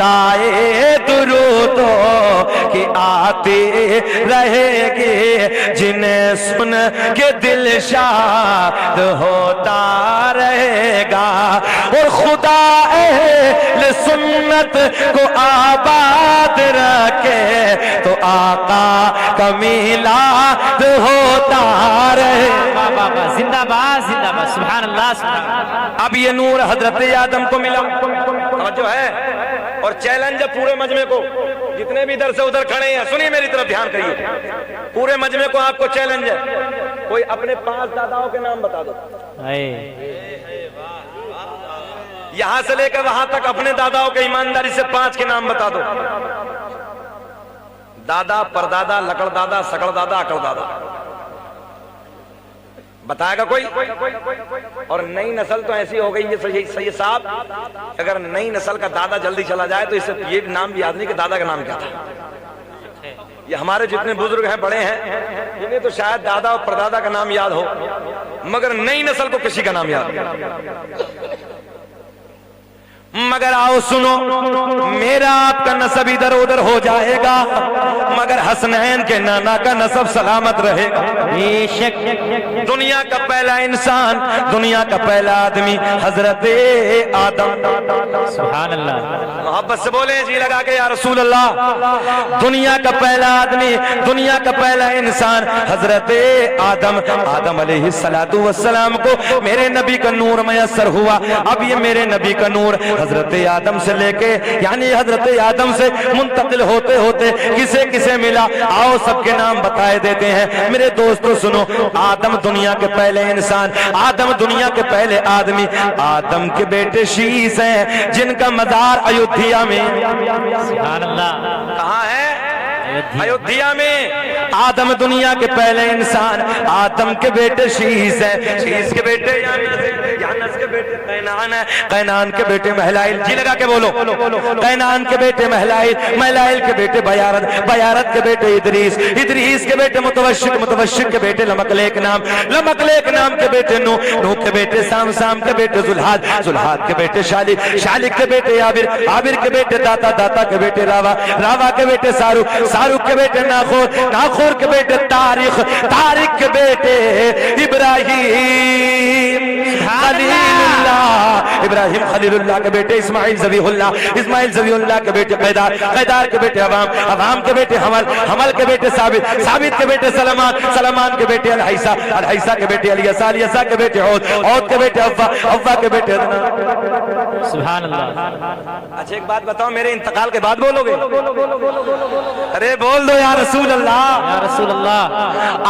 صدائے درودوں کی آتی رہے گی، جنہیں سن کے دل شاد ہوتا رہے گا، اور خدا اہل سنت کو آباد رکھے تو آقا کا میلاد ہوتا رہے گا۔ زندہ باد زندہ باد، سبحان اللہ سبحان اللہ۔ اب یہ نور حضرت آدم کو ملا، توجہ ہے، اور چیلنج ہے پورے مجمع کو، جتنے بھی ادھر سے ادھر کھڑے ہیں سنیے میری طرف دھیان کریے، پورے مجمع کو آپ کو چیلنج ہے، کوئی اپنے 5 داداؤں کے نام بتا دو، یہاں سے لے کر وہاں تک اپنے داداؤں کے ایمانداری سے 5 کے نام بتا دو، دادا، پردادا، لکڑ دادا، سکڑ دادا، اکڑ دادا، بتائے گا کوئی؟ اور نئی نسل تو ایسی ہو گئی ہے سید صاحب، اگر نئی نسل کا دادا جلدی چلا جائے تو اس سے یہ نام بھی یاد نہیں کہ دادا کا نام کیا تھا۔ یہ ہمارے جتنے بزرگ ہیں، بڑے ہیں، انہیں تو شاید دادا اور پردادا کا نام یاد ہو، مگر نئی نسل کو کسی کا نام یاد نہیں۔ مگر آؤ سنو، میرا آپ کا نسب ادھر ادھر ہو جائے گا، مگر حسنین کے نانا کا نسب سلامت رہے گا۔ بے شک، دنیا کا پہلا انسان، دنیا کا پہلا آدمی حضرت آدم، سبحان اللہ، محبت سے بولیں جی لگا کے یا رسول اللہ۔ دنیا کا پہلا آدمی، دنیا کا پہلا انسان حضرت آدم، آدم علیہ السلام کو میرے نبی کا نور میسر ہوا۔ اب یہ میرے نبی کا نور حضرت آدم سے لے کے، یعنی حضرت آدم سے منتقل ہوتے ہوتے کسے کسے ملا، آؤ سب کے نام بتائے دیتے ہیں۔ میرے دوستو سنو، آدم دنیا کے پہلے انسان، آدم دنیا کے پہلے آدمی، آدم کے بیٹے شیش ہیں جن کا مزار ایودھیا میں، سبحان اللہ، کہاں ہے؟ ایودھیا میں۔ آدم دنیا کے پہلے انسان، آدم کے بیٹے شیش ہیں، شیش کے بیٹے یانس کے بیٹے قینان ہیں، قینان کے بیٹے مہلائل، جی لگا کے بولو، قینان کے بیٹے مہلائل، مہلائل کے بیٹے بیارت، بیارت کے بیٹے ادریس، ادریس کے بیٹے متوشق، متوشق کے بیٹے لمکلیک نام، لمکلیک نام کے بیٹے نوح، نوح کے بیٹے سام، سام کے بیٹے زلحاد، زلحاد کے بیٹے شالک، شالک کے بیٹے عابر، عابر کے بیٹے داتا، داتا کے بیٹے راوا، راوا کے بیٹے ساروق، ساروق کے بیٹے ناخور، ناخور کے بیٹے تاریخ، تاریخ کے بیٹے ابراہیم خلیل اللہ، ابراہیم خلیل اللہ کے بیٹے اسماعیل ذبیح اللہ، اسماعیل ذبیح اللہ کے بیٹے قیدار، قیدار کے بیٹے عوام، عوام کے بیٹے حمل، حمل کے بیٹے ثابت، ثابت کے بیٹے سلمان، سلمان کے بیٹے الحیسہ، الحیسہ کے بیٹے الیسا، الیسا کے بیٹے عود، عود کے بیٹے عفا، عفا کے بیٹے عدنان۔ سبحان اللہ۔ اچھا ایک بات بتاؤ، میرے انتقال کے بعد بولو گے؟ ارے بول دو یا رسول اللہ، یا رسول اللہ۔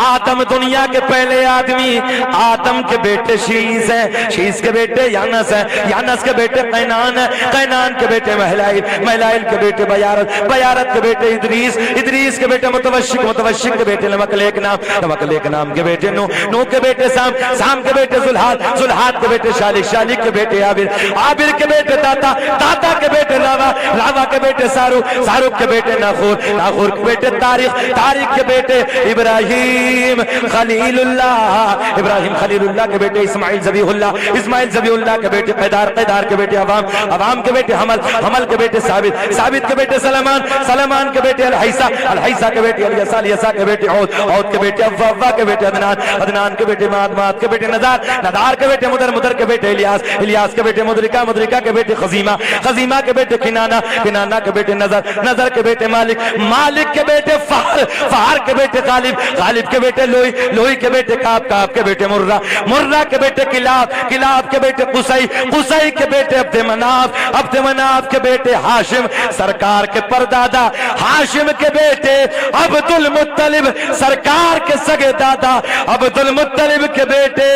آدم دنیا کے پہلے آدمی، آدم کے بیٹے شیش ہیں، شیش کے بیٹے یانس ہیں، یانس کے بیٹے قینان ہیں، قینان کے بیٹے مہلائل، مہلائل کے بیٹے بیارت، بیارت کے بیٹے ادریس، ادریس کے بیٹے متوشق، متوشق کے بیٹے لمکلیک نام، لمکلیک نام کے بیٹے نوح، نوح کے بیٹے سام، سام کے بیٹے زلحاد، زلحاد کے بیٹے شالک، شالک کے بیٹے عابر، عابر کے بیٹے داتا، داتا کے بیٹے راوا، راوا کے بیٹے ساروق، ساروق کے بیٹے ناخور، ناخور کے بیٹے تاریخ، تاریخ کے بیٹے ابراہیم خلیل اللہ، ابراہیم خلیل اللہ کے بیٹے اسماعیل ذبیح اللہ، اسماعیل ذبیح اللہ کے بیٹے قیدار، قیدار کے بیٹے عوام، عوام کے بیٹے حمل، حمل کے بیٹے ثابت، ثابت کے بیٹے سلمان، سلمان کے بیٹے الحیسہ، الحیسہ کے بیٹے الیسا، الیسا کے بیٹے عود، عود کے بیٹے عفا، عفا کے بیٹے عدنان، عدنان کے بیٹے معاد، معاد کے بیٹے نزار، نزار کے بیٹے مدر، مدر کے بیٹے الیاس، الیاس کے بیٹے مدرکہ، مدرکہ کے بیٹے خزیمہ، خزیمہ کے بیٹے کنانہ، کنانہ کے بیٹے نظر، نظر کے بیٹے مالک، مالک کے بیٹے فہر، فہر کے بیٹے غالب، غالب کے بیٹے لوئی، لوئی کے بیٹے کعب، کعب کے بیٹے مرہ، مرہ کے بیٹے کلاب، کلاب کے بیٹے قصی، قصی کے بیٹے عبد مناف، عبد مناف کے بیٹے ہاشم، سرکار کے پردادا ہاشم کے بیٹے عبد المطلب، سرکار کے سگے دادا عبد المطلب کے بیٹے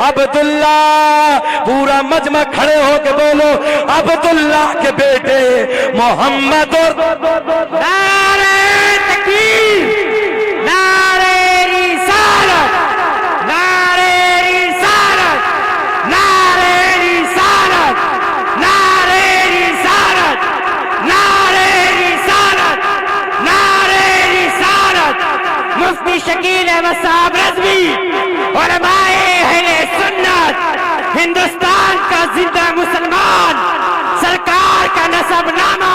عبداللہ، پورا مجمع کھڑے ہو کے بولو عبداللہ کے بیٹے محمد، نعرہ تکبیر، نعرہ رسالت، نعرہ رسالت، نعرہ رسالت، نعرہ رسالت، نعرہ رسالت، نعرہ رسالت، مفتی شکیل احمد صاحب رضوی، علماء اہل سنت، ہندوستان کا زندہ مسلمان، سرکار کا نسب نامہ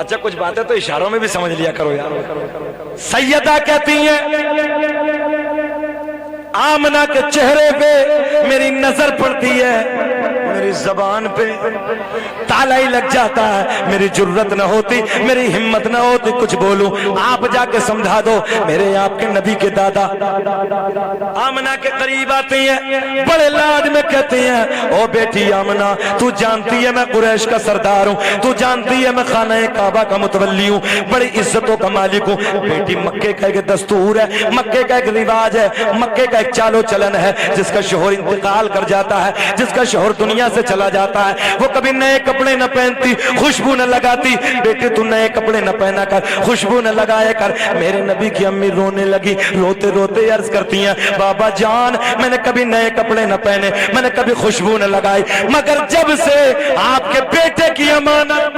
اچھا کچھ باتیں تو اشاروں میں بھی سمجھ لیا کرو یار. سیدہ کہتی ہیں آمنہ کے چہرے پہ میری نظر پڑتی ہے, میری زبان پہ تالا ہی لگ جاتا ہے, میری جرت نہ ہوتی, میری ہمت نہ ہوتی کچھ بولوں. آپ جا کے سمجھا دو. میرے آپ کے نبی کے دادا آمنہ کے قریب آتی ہیں, بڑے لاڈ میں کہتی ہیں او بیٹی آمنہ تو جانتی ہے میں قریش کا سردار ہوں, تو جانتی ہے میں خانہ کعبہ کا متولی ہوں, بڑی عزتوں کا مالک ہوں. بیٹی مکے کا ایک دستور ہے, مکے کا ایک رواج ہے, مکے کا ایک چالو چلن ہے, جس کا شوہر انتقال کر جاتا ہے, جس کا شوہر دنیا سے چلا جاتا ہے, وہ کبھی نئے کپڑے نہ پہنتی, خوشبو نہ لگاتی. بیٹی تو نئے کپڑے نہ پہنا کر, خوشبو نہ لگایا کر. میرے نبی کی امی رونے لگی, روتے روتے عرض کرتی ہیں بابا جان میں نے کبھی نئے کپڑے نہ پہنے, میں نے کبھی خوشبو نہ لگائی, مگر جب سے آپ کے بیٹے کی امانت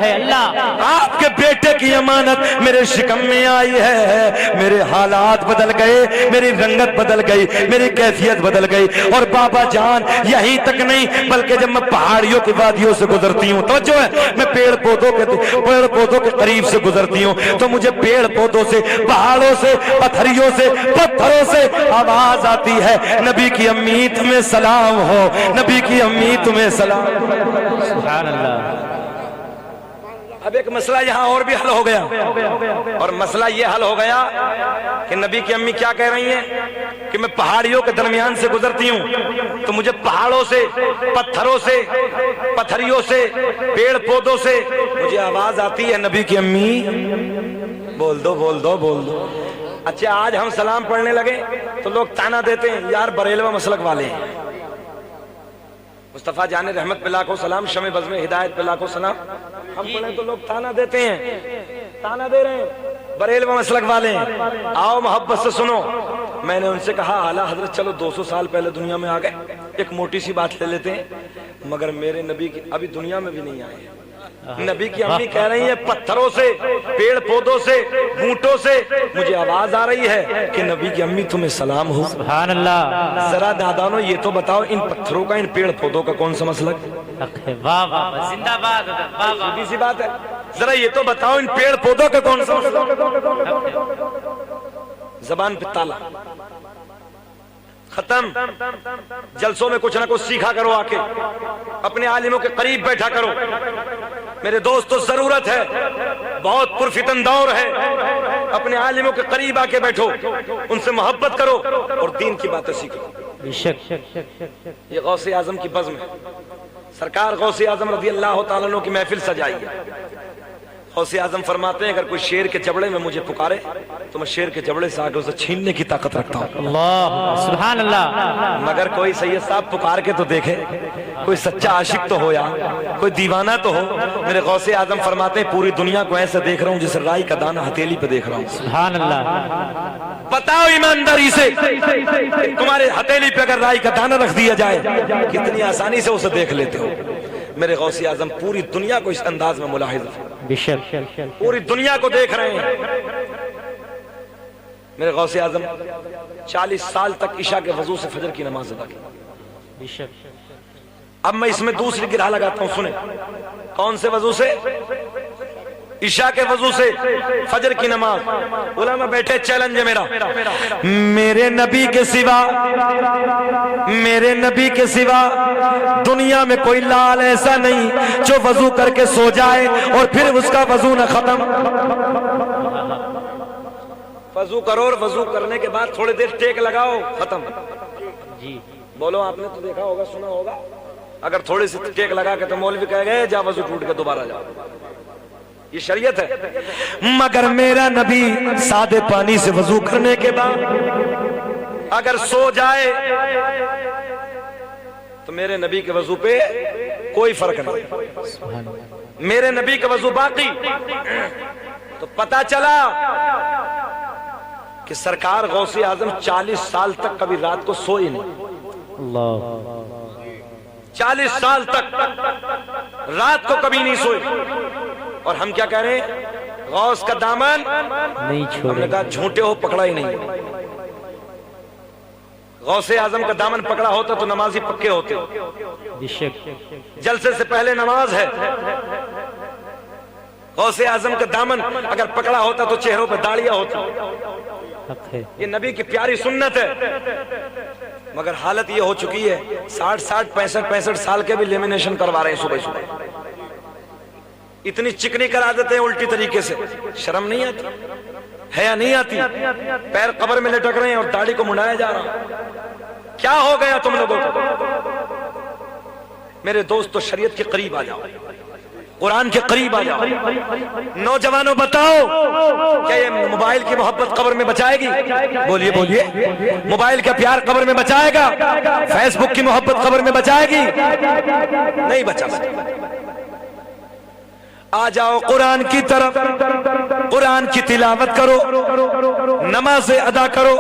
اللہ آپ کے بیٹے کی امانت میرے شکم میں آئی ہے, میرے حالات بدل گئے, میری رنگت بدل گئی, میری کیفیت بدل گئی. اور بابا جان یہی تک نہیں بلکہ جب میں پہاڑیوں کی وادیوں سے گزرتی ہوں, توجہ ہے, میں پیڑ پودوں کے قریب سے گزرتی ہوں تو مجھے پیڑ پودوں سے, پہاڑوں سے, پتھریوں سے, پتھروں سے آواز آتی ہے نبی کی امی تمہیں سلام ہو, نبی کی امی تمہیں سلام. سبحان اللہ. اب ایک مسئلہ یہاں اور بھی حل ہو گیا, اور مسئلہ یہ حل ہو گیا کہ نبی کی امی کیا کہہ رہی ہیں کہ میں پہاڑیوں کے درمیان سے گزرتی ہوں تو مجھے پہاڑوں سے, پتھروں سے, پتھریوں سے, پیڑ پودوں سے مجھے آواز آتی ہے نبی کی امی بول دو بول دو بول دو. اچھا آج ہم سلام پڑھنے لگے تو لوگ تانا دیتے ہیں یار بریلوی مسلک والے ہیں. مصطفیٰ جان رحمت پہ لاکھوں سلام, شمع بزم ہدایت پہ لاکھوں سلام. ہم پڑھیں تو لوگ تانا دیتے ہیں, تانا دے رہے ہیں بریلوی مسلک والے ہیں. آؤ محبت سے سنو. میں نے ان سے کہا اعلیٰ حضرت چلو 200 سال پہلے دنیا میں آ گئے, ایک موٹی سی بات لے لیتے ہیں, مگر میرے نبی کی ابھی دنیا میں بھی نہیں آئے ہیں. نبی کی امی کہہ رہی ہیں پتھروں سے, پیڑ پودوں سے, بوٹوں سے مجھے آواز آ رہی ہے کہ نبی کی امی تمہیں سلام ہو. سبحان اللہ. ذرا دادانو یہ تو بتاؤ ان پتھروں کا, ان پیڑ پودوں کا کون سا مسلک؟ واہ واہ, زندہ باد, واہ واہ. سیدھی سی بات ہے, ذرا یہ تو بتاؤ ان پیڑ پودوں کا کون سا مسلک؟ زبان پہ تالا, ختم. جلسوں میں کچھ نہ کچھ سیکھا کرو, آ کے اپنے عالموں کے قریب بیٹھا کرو. میرے دوستو ضرورت ہے, بہت پرفتن دور ہے, اپنے عالموں کے قریب آ کے بیٹھو, ان سے محبت کرو اور دین کی باتیں سیکھو. یہ غوث اعظم کی بزم ہے. سرکار غوث اعظم رضی اللہ تعالیٰ عنہ کی محفل سجائی ہے. غوث اعظم فرماتے ہیں اگر کوئی شیر کے جبڑے میں مجھے پکارے تو میں شیر کے جبڑے سے آگے اسے چھیننے کی طاقت رکھتا ہوں. اللہ سبحان اللہ. مگر کوئی سید صاحب پکار کے تو دیکھے, کوئی سچا عاشق تو ہو یا کوئی دیوانہ تو ہو. میرے غوث اعظم فرماتے ہیں پوری دنیا کو ایسے دیکھ رہا ہوں جیسے رائی کا دانہ ہتھیلی پہ دیکھ رہا ہوں. سبحان اللہ. بتاؤ ایمانداری سے تمہارے ہتھیلی پہ اگر رائی کا دانہ رکھ دیا جائے کتنی آسانی سے اسے دیکھ لیتے ہو. میرے غوث اعظم پوری دنیا کو اس انداز میں ملاحظ ہے, پوری دنیا کو دیکھ رہے ہیں. میرے غوث اعظم 40 سال تک عشاء کے وضو سے فجر کی نماز ادا کی. اب میں اس میں دوسری گرہ لگاتا ہوں, سنیں. کون سے وضو سے؟ عشاء کے وضو سے فجر کی نماز. علماء بیٹھے, چیلنج ہے میرا, میرے نبی کے سوا, میرے نبی کے سوا دنیا میں کوئی لال ایسا نہیں جو وضو کر کے سو جائے اور پھر اس کا وضو نہ ختم. وضو کرو اور وضو کرنے کے بعد تھوڑی دیر ٹیک لگاؤ, ختم. جی بولو, آپ نے تو دیکھا ہوگا, سنا ہوگا, اگر تھوڑی سی ٹیک لگا کے تو مولوی کہہ گئے جا وضو ٹوٹ کے دوبارہ جاؤ. یہ شریعت ہے. مگر میرا نبی سادے پانی سے وضو کرنے کے بعد اگر سو جائے تو میرے نبی کے وضو پہ کوئی فرق نہیں, میرے نبی کا وضو باقی. تو پتا چلا کہ سرکار غوث اعظم 40 سال تک کبھی رات کو سوئی نہیں. اللہ 40 سال تک رات کو کبھی نہیں سوئی. اور ہم کیا کہہ رہے ہیں؟ غوث کا دامن نہیں ہم چھوڑے. نے کہا جھوٹے ہو, پکڑا ہی نہیں. غوث اعظم کا دامن پکڑا ہوتا تو نمازی پکے ہوتے. جلسے سے پہلے نماز ہے, غوث اعظم کا دامن اگر پکڑا ہوتا تو چہروں پہ داڑیاں ہوتی. یہ نبی کی پیاری سنت ہے. مگر حالت یہ ہو چکی ہے 60 65 سال کے بھی لیمینیشن کروا رہے ہیں صبح صبح. اتنی چکنی کرا دیتے ہیں الٹی طریقے سے. شرم نہیں آتی؟ حیا نہیں آتی؟ پیر قبر میں لٹک رہے ہیں اور داڑھی کو منڈایا جا رہا. کیا ہو گیا تم لوگوں کو؟ میرے دوستو شریعت کے قریب آ جاؤ, قرآن کے قریب آ جاؤ. نوجوانوں بتاؤ کیا یہ موبائل کی محبت قبر میں بچائے گی؟ بولیے بولیے. موبائل کا پیار قبر میں بچائے گا؟ فیس بک کی محبت قبر میں بچائے گی؟ نہیں بچا سکتی. آ جاؤ قرآن کی طرف, قرآن کی تلاوت کرو, نماز ادا کرو,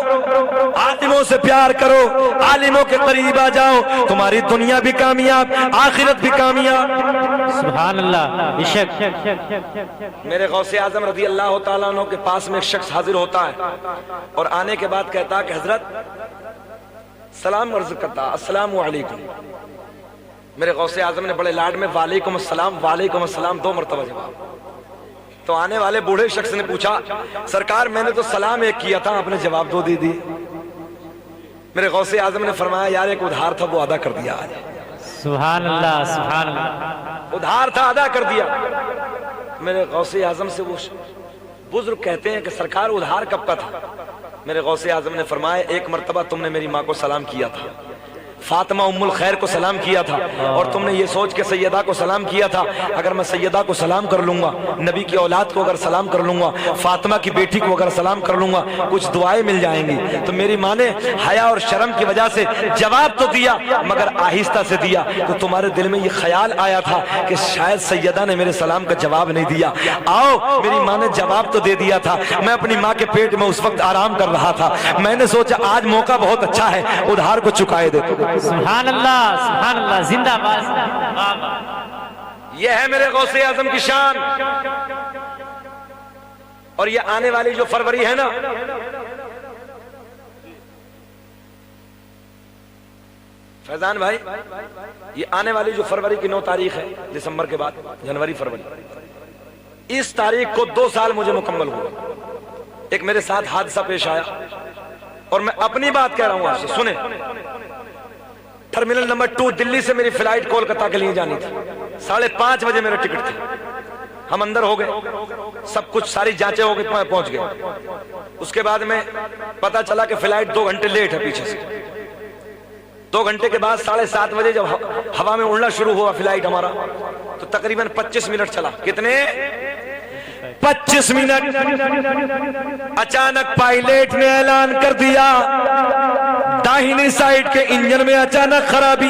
عالموں سے پیار کرو, عالموں کے قریب آ جاؤ. تمہاری دنیا بھی کامیاب, آخرت بھی کامیاب. سبحان اللہ. میرے غوث اعظم رضی اللہ تعالیٰ عنہ کے پاس میں ایک شخص حاضر ہوتا ہے اور آنے کے بعد کہتا کہ حضرت سلام عرض کرتا, السلام علیکم. میرے غوث اعظم نے بڑے لاڈ میں وعلیکم السلام وعلیکم السلام 2 مرتبہ جواب. تو آنے والے بوڑھے شخص نے پوچھا سرکار میں نے تو سلام ایک کیا تھا, آپ نے جواب 2 دے دی. میرے غوث اعظم نے فرمایا یار ایک ادھار تھا وہ ادا کر دیا آج. سبحان اللہ سبحان اللہ. ادھار تھا ادا کر دیا. میرے غوث اعظم سے وہ بزرگ کہتے ہیں کہ سرکار ادھار کب کا تھا؟ میرے غوث اعظم نے فرمایا ایک مرتبہ تم نے میری ماں کو سلام کیا تھا, فاطمہ ام الخیر کو سلام کیا تھا, اور تم نے یہ سوچ کے سیدہ کو سلام کیا تھا اگر میں سیدہ کو سلام کر لوں گا, نبی کی اولاد کو اگر سلام کر لوں گا, فاطمہ کی بیٹی کو اگر سلام کر لوں گا کچھ دعائیں مل جائیں گی. تو میری ماں نے حیا اور شرم کی وجہ سے جواب تو دیا مگر آہستہ سے دیا. تو تمہارے دل میں یہ خیال آیا تھا کہ شاید سیدہ نے میرے سلام کا جواب نہیں دیا. آؤ میری ماں نے جواب تو دے دیا تھا. میں اپنی ماں کے پیٹ میں اس وقت آرام کر رہا تھا. میں نے سوچا آج موقع بہت اچھا ہے, ادھار کو چکائے دیتے. سبحان اللہ زندہ باد. یہ ہے میرے غوث اعظم کی شان. اور یہ آنے والی جو فروری ہے نا, فیضان بھائی, یہ آنے والی جو فروری کی 9 تاریخ ہے, دسمبر کے بعد جنوری فروری, اس تاریخ کو 2 سال مجھے مکمل ہوا. ایک میرے ساتھ حادثہ پیش آیا اور میں اپنی بات کہہ رہا ہوں آپ سے سنیں. ٹرمینل نمبر 2 دلی سے میری فلائٹ کولکتہ کے لیے جانی تھی. 5:30 بجے میرا ٹکٹ تھا. ہم اندر ہو گئے, سب کچھ ساری جانچیں ہو گئی, پہنچ گئے. اس کے بعد میں پتا چلا کہ فلائٹ 2 گھنٹے لیٹ ہے پیچھے سے. 2 گھنٹے کے بعد 7:30 بجے جب ہوا میں اڑنا شروع ہوا فلائٹ ہمارا, تو تقریباً 25 منٹ چلا. کتنے؟ 25 منٹ. اچانک پائلٹ نے اعلان کر دیا داہنی سائیڈ کے انجن میں اچانک خرابی.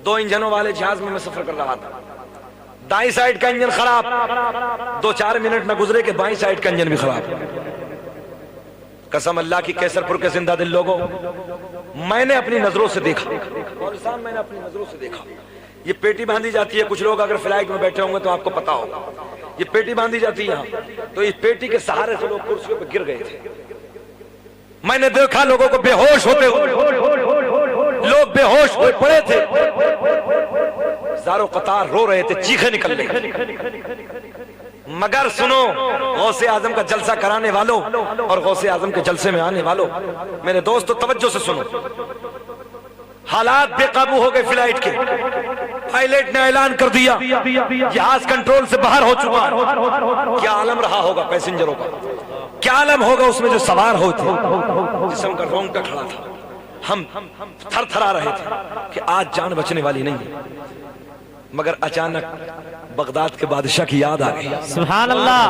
2 انجنوں والے جہاز میں سفر کر رہا تھا. دائیں سائیڈ کا انجن خراب. 2-4 منٹ نہ گزرے کہ بائیں سائیڈ کا انجن بھی خراب. قسم اللہ کی کیسر پور کے زندہ دل لوگوں, میں نے اپنی نظروں سے دیکھا, میں نے اپنی نظروں سے دیکھا. یہ پیٹی باندھی جاتی ہے, کچھ لوگ اگر فلائٹ میں بیٹھے ہوں گے تو آپ کو پتا ہوگا. یہ پیٹی باندھی جاتی ہے یہاں, تو اس پیٹی کے سہارے سے لوگ کرسیوں پہ گر گئے تھے. میں نے دیکھا لوگوں کو بے ہوش ہوتے ہوئے, لوگ بے ہوش ہوئے پڑے تھے, زاروں قطار رو رہے تھے, چیخیں نکل رہی. مگر سنو غوث اعظم کا جلسہ کرانے والوں اور غوث اعظم کے جلسے میں آنے والوں, میرے دوستو توجہ سے سنو. حالات بے قابو ہو گئے فلائٹ کے. پائلٹ نے اعلان کر دیا جہاز کنٹرول سے باہر ہو چکا. کیا عالم رہا ہوگا پیسنجروں کا, کیا عالم ہوگا اس میں جو سوار ہوتے, جسم کا رونگٹا کھڑا تھا. ہم تھر تھرا رہے تھے کہ آج جان بچنے والی نہیں ہے. مگر اچانک بغداد کے بادشاہ کی یاد آ گئی. سبحان اللہ.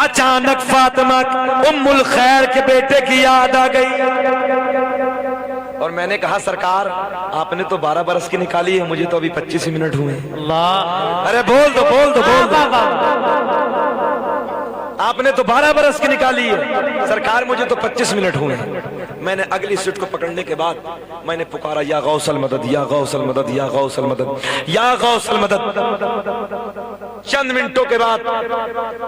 اچانک فاطمہ ام الخیر کے بیٹے کی یاد آ گئی. اور میں نے کہا سرکار آپ نے تو 12 برس کی نکالی ہے, مجھے تو ابھی 25 منٹ ہوئے. اللہ, ارے بول دو بول دو بول دو. آپ نے تو 12 برس کی نکالی ہے سرکار, مجھے تو 25 منٹ ہوئے. میں نے اگلی سیٹ کو پکڑنے کے بعد میں نے پکارا یا غوث المدد یا غوث المدد یا غوث المدد یا غوث المدد. چند منٹوں کے بعد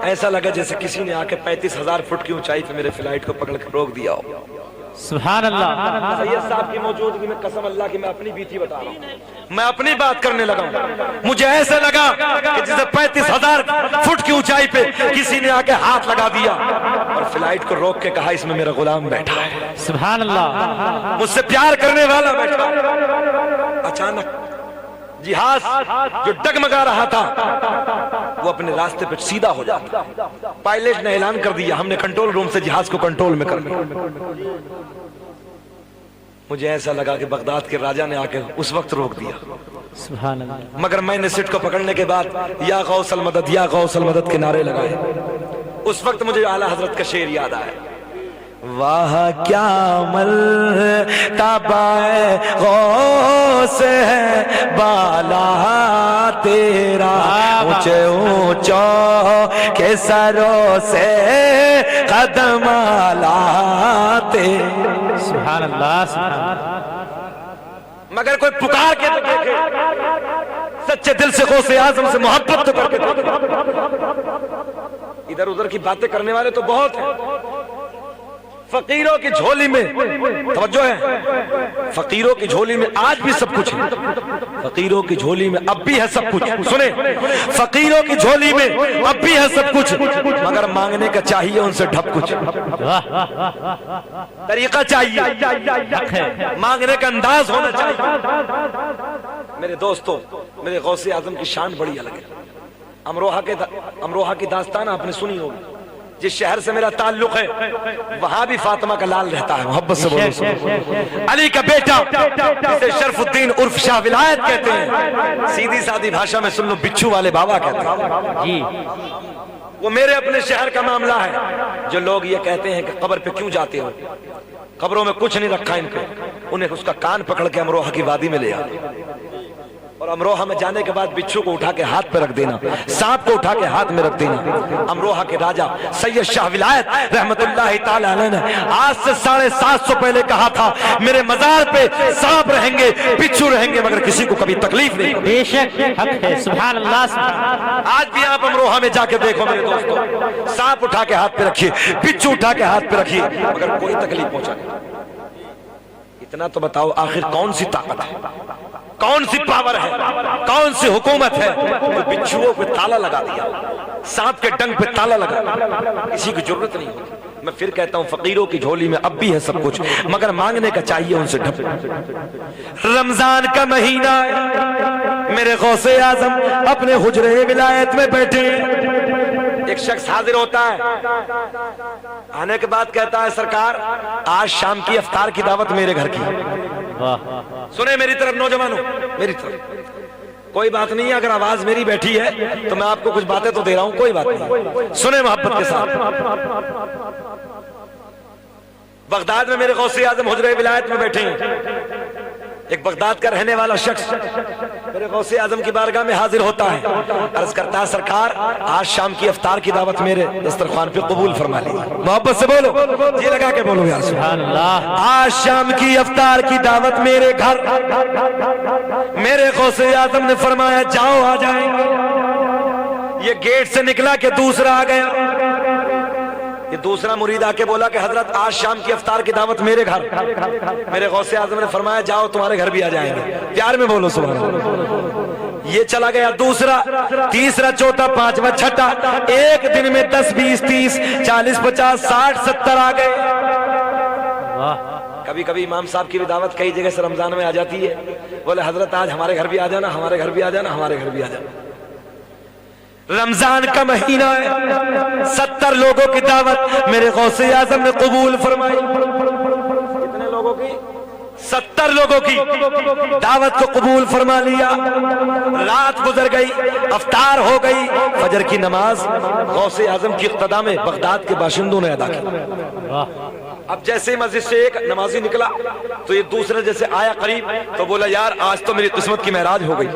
ایسا لگا جیسے کسی نے آ کے 35,000 فٹ کی اونچائی پہ میرے فلائٹ کو پکڑ کے روک دیا ہو. سبحان اللہ. سید صاحب کی موجودگی میں قسم اللہ کی میں اپنی بیتی بتا رہا ہوں. میں اپنی بات کرنے لگا ہوں. مجھے ایسے لگا کہ جسے 35,000 فٹ کی اونچائی پہ کسی نے آ کے ہاتھ لگا دیا اور فلائٹ کو روک کے کہا اس میں میرا غلام بیٹھا ہے. سبحان اللہ. مجھ سے پیار کرنے والا بیٹھا. اچانک جہاز جو ڈگمگا رہا تھا وہ اپنے راستے پہ سیدھا ہو جاتا. پائلٹ نے اعلان کر دیا ہم نے کنٹرول روم سے جہاز کو کنٹرول میں کر لیا. مجھے ایسا لگا کہ بغداد کے راجہ نے آ کے اس وقت روک دیا. سبحان اللہ. مگر میں نے سٹ کو پکڑنے کے بعد یا غوث المدد یا غوث المدد کے نعرے لگائے. اس وقت مجھے اعلیٰ حضرت کا شعر یاد آیا. واہ کیا مرتبہ غوث ہے بالا تیرا اونچے اونچوں کے سروں سے قدم لاتے. سبحان اللہ. سبحان اللہ. مگر کوئی پکار کے تو دیکھے, سچے دل سے غوث اعظم سے محبت تو کر کے دیکھے. ادھر ادھر کی باتیں کرنے والے تو بہت ہیں. فقیروں کی جھولی میں توجہ ہے, فقیروں کی جھولی میں آج بھی سب کچھ ہے. فقیروں کی جھولی میں اب بھی ہے سب کچھ. سنیں, فقیروں کی جھولی میں اب بھی ہے سب کچھ, مگر مانگنے کا چاہیے ان سے ڈھپ کچھ. طریقہ چاہیے, مانگنے کا انداز ہونا چاہیے. میرے دوستو, میرے غوث اعظم کی شان بڑی الگ ہے. امروہہ کی داستان آپ نے سنی ہوگی. جس شہر سے میرا تعلق ہے وہاں بھی فاطمہ کا لال رہتا ہے. محبت سے بولو. علی کا بیٹا جسے شرف الدین عرف شاہ ولایت کہتے ہیں, سیدھی سادھی بھاشا میں سن لو بچھو والے بابا کہتے ہیں جی. وہ میرے اپنے شہر کا معاملہ ہے. جو لوگ یہ کہتے ہیں کہ قبر پہ کیوں جاتے ہو, قبروں میں کچھ نہیں رکھا ان کو, انہیں اس کا کان پکڑ کے امروہہ کی وادی میں لے آتے اور امروہہ میں جانے کے بعد بچھو کو اٹھا کے ہاتھ پہ رکھ دینا, سانپ کو اٹھا کے ہاتھ میں رکھ دینا. امروہہ کے راجہ سید شاہ ولایت رحمت اللہ تعالی علیہ نے آج سے 750 پہلے کہا تھا میرے مزار پہ سانپ رہیں گے, بچھو رہیں گے, مگر کسی کو کبھی تکلیف نہیں. بے شک حق ہے. سبحان اللہ. آج بھی آپ امروہہ میں جا کے دیکھو میرے دوستو, سانپ اٹھا کے ہاتھ پہ رکھیے, بچھو اٹھا کے ہاتھ پہ رکھیے, مگر کوئی تکلیف پہنچا نہیں. اتنا تو بتاؤ آخر کون سی طاقت ہے, کون سی پاور ہے, کون سی حکومت ہے جو بچھوؤں پہ تالا لگا دیا, سانپ کے ڈنگ پہ تالا لگا دیا. کسی کی ضرورت نہیں ہوتی. میں پھر کہتا ہوں فقیروں کی جھولی میں اب بھی ہے سب کچھ, مگر مانگنے کا چاہیے ان سے ڈھپ. رمضان کا مہینہ میرے غوث اعظم اپنے حجرے ولایت میں بیٹھے. ایک شخص حاضر ہوتا ہے, آنے کے بعد کہتا ہے سرکار آج شام کی افطار کی دعوت میرے گھر کی. سنیں میری طرف نوجوانوں, میری طرف. کوئی بات نہیں ہے اگر آواز میری بیٹھی ہے تو میں آپ کو کچھ باتیں تو دے رہا ہوں, کوئی بات نہیں. سنیں محبت کے ساتھ. بغداد میں میرے غوث اعظم حجرے ولایت میں بیٹھے ہیں. ایک بغداد کا رہنے والا شخص میرے غوث اعظم کی بارگاہ میں حاضر ہوتا ہے, عرض کرتا ہے سرکار آج شام کی افطار کی دعوت میرے دسترخوان پہ قبول فرما لی. محبت سے بولو, جی لگا کے بولو یار. سبحان اللہ. آج شام کی افطار کی دعوت میرے گھر. میرے غوث اعظم نے فرمایا جاؤ آ جائیں گے. یہ گیٹ سے نکلا کہ دوسرا آ گیا. یہ دوسرا مرید آ کے بولا کہ حضرت آج شام کی افطار کی دعوت میرے گھر. میرے غوث اعظم نے فرمایا جاؤ تمہارے گھر بھی آ جائیں گے. پیار میں بولو سبحان اللہ. یہ چلا گیا دوسرا, تیسرا, چوتھا, پانچواں, چھٹا. ایک دن میں 10 20 30 40 50 60 70 آ گئے. کبھی کبھی امام صاحب کی بھی دعوت کئی جگہ سے رمضان میں آ جاتی ہے. بولے حضرت آج ہمارے گھر بھی آ جانا, ہمارے گھر بھی آ جانا, ہمارے گھر بھی آ جانا. رمضان کا مہینہ ہے, 70 لوگوں کی دعوت میرے غوث اعظم نے قبول فرمائی. کتنے لوگوں کی؟ 70 لوگوں کی دعوت کو قبول فرما لیا. رات گزر گئی, افطار ہو گئی, فجر کی نماز غوث اعظم کی اقتدا میں بغداد کے باشندوں نے ادا کی. اب جیسے ہی مسجد سے ایک نمازی نکلا تو یہ دوسرے جیسے آیا قریب تو بولا یار آج تو میری قسمت کی معراج ہو گئی,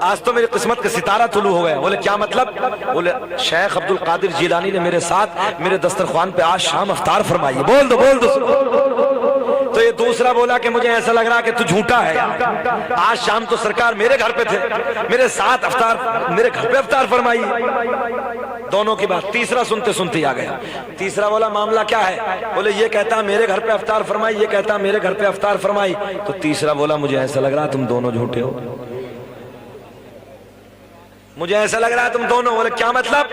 آج تو میری قسمت کا ستارہ طلوع ہو گیا. بولے کیا مطلب؟ بولے شیخ عبد القادر جیلانی نے میرے ساتھ میرے دسترخوان پہ آج شام افطار فرمائی. بول دو بول دو. تو یہ دوسرا بولا کہ مجھے ایسا لگ رہا کہ تو جھوٹا ہے، آج شام تو سرکار میرے گھر پہ تھے، میرے ساتھ افطار، میرے گھر پہ افطار فرمائی۔ دونوں کی بات، تیسرا سنتے سنتے ہی آ گیا۔ تیسرا بولا معاملہ کیا ہے؟ بولے یہ کہتا میرے گھر پہ افطار فرمائی، یہ کہتا میرے گھر پہ افطار فرمائی۔ تو تیسرا بولا مجھے ایسا لگ رہا تم دونوں جھوٹے ہو، مجھے ایسا لگ رہا ہے تم دونوں۔ بولے کیا مطلب؟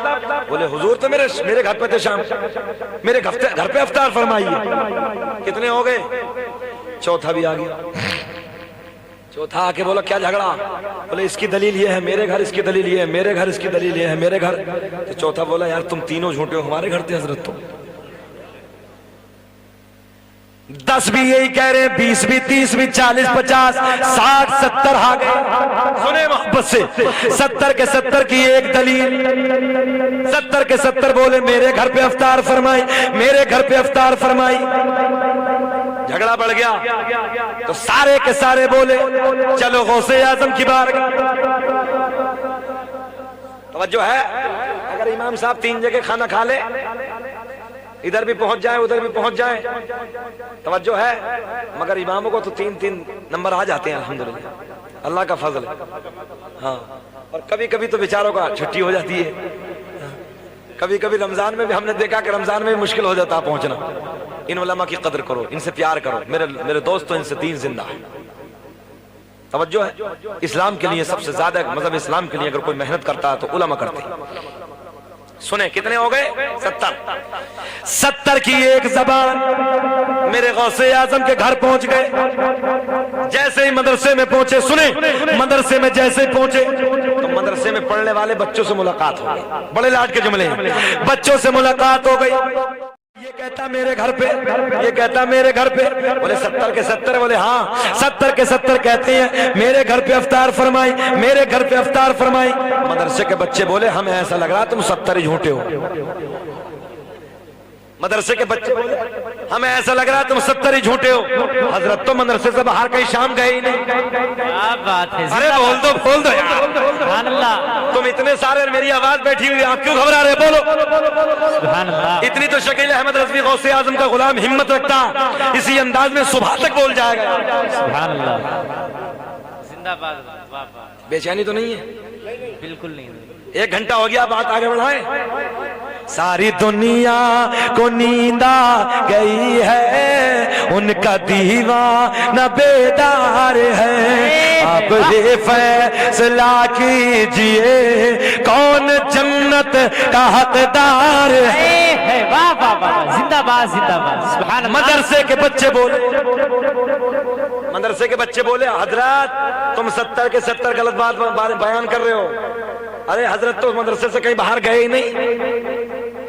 بولے حضور تو میرے گھر پہ تھے شام، میرے گھر پہ افطار فرمائی۔ کتنے ہو گئے؟ چوتھا بھی آ گیا۔ چوتھا آ کے بولا کیا جھگڑا؟ بولے اس کی دلیل یہ ہے، میرے گھر اس کی دلیل یہ ہے، میرے گھر اس کی دلیل یہ ہے، میرے گھر۔ تو چوتھا بولا یار تم تینوں جھوٹے ہو، ہمارے گھر تھے حضرت تو۔ 10 بھی یہی کہہ رہے ہیں، 20 بھی، 30 بھی، 40 50 60 70 آ گئے۔ سنیں محبت سے، 70 کے 70 کی ایک دلیل، 70 کے 70 بولے میرے گھر پہ افطار فرمائی، میرے گھر پہ افطار فرمائی۔ جھگڑا بڑھ گیا تو سارے کے سارے بولے چلو غوث اعظم کی بارگاہ۔ توجہ ہے، اگر امام صاحب 3 جگہ کھانا کھا لے، ادھر بھی پہنچ جائے ادھر بھی پہنچ جائے، توجہ ہے، مگر اماموں کو تو 3 نمبر آ جاتے ہیں الحمدللہ، اللہ کا فضل ہے۔ ہاں، اور کبھی کبھی تو بیچاروں کا چھٹی ہو جاتی ہے، کبھی کبھی رمضان میں بھی ہم نے دیکھا کہ رمضان میں بھی مشکل ہو جاتا پہنچنا۔ ان علماء کی قدر کرو، ان سے پیار کرو، میرے دوستو ان سے دین زندہ ہے۔ توجہ ہے، اسلام کے لیے سب سے زیادہ، مذہب اسلام کے لیے اگر کوئی محنت کرتا ہے تو علماء کرتے ہیں۔ سنیں کتنے ہو گئے؟ 70 کی ایک زبان میرے غوث اعظم کے گھر پہنچ گئے۔ جیسے ہی مدرسے میں پہنچے، سنیں مدرسے میں جیسے ہی پہنچے تو مدرسے میں پڑھنے والے بچوں سے ملاقات ہو گئی۔ بڑے لاڈ کے جملے ہیں، بچوں سے ملاقات ہو گئی۔ یہ کہتا میرے گھر پہ، یہ کہتا میرے گھر پہ۔ بولے 70 کے 70، بولے ہاں 70 کے 70 کہتے ہیں میرے گھر پہ افطار فرمائی، میرے گھر پہ افطار فرمائی۔ مدرسے کے بچے بولے ہمیں ایسا لگ رہا تم 70 ہی جھوٹے ہو۔ مدرسے کے بچے بولے ہمیں ایسا لگ رہا تم 70 ہی جھوٹے ہو۔ حضرت تو مدرسے سے باہر کہیں شام گئے ہی نہیں۔ کیا بات ہے، ارے بول دو یار، سبحان اللہ، تم اتنے سارے، میری آواز بیٹھی ہوئی، آپ کیوں گھبرا رہے؟ بولو سبحان اللہ۔ اتنی تو شکیل احمد رضوی غوث اعظم کا غلام ہمت رکھتا، اسی انداز میں صبح تک بول جائے گا۔ سبحان اللہ، زندہ باد، واہ واہ، بے چینی تو نہیں ہے؟ بالکل نہیں۔ 1 گھنٹہ ہو گیا، بات آگے بڑھائیں۔ ساری دنیا کو نیند آ گئی ہے، ان کا دیوانہ بیدار ہے، اب یہ فیصلہ کیجئے کون جنت کا حقدار ہے۔ واہ واہ واہ، زندہ باد، زندہ باد، سبحان اللہ۔ مدرسے کے بچے بولے، مدرسے کے بچے بولے حضرات تم 70 کے 70 غلط بات بیان کر رہے ہو۔ ارے حضرت تو مدرسے سے کہیں باہر گئے ہی نہیں،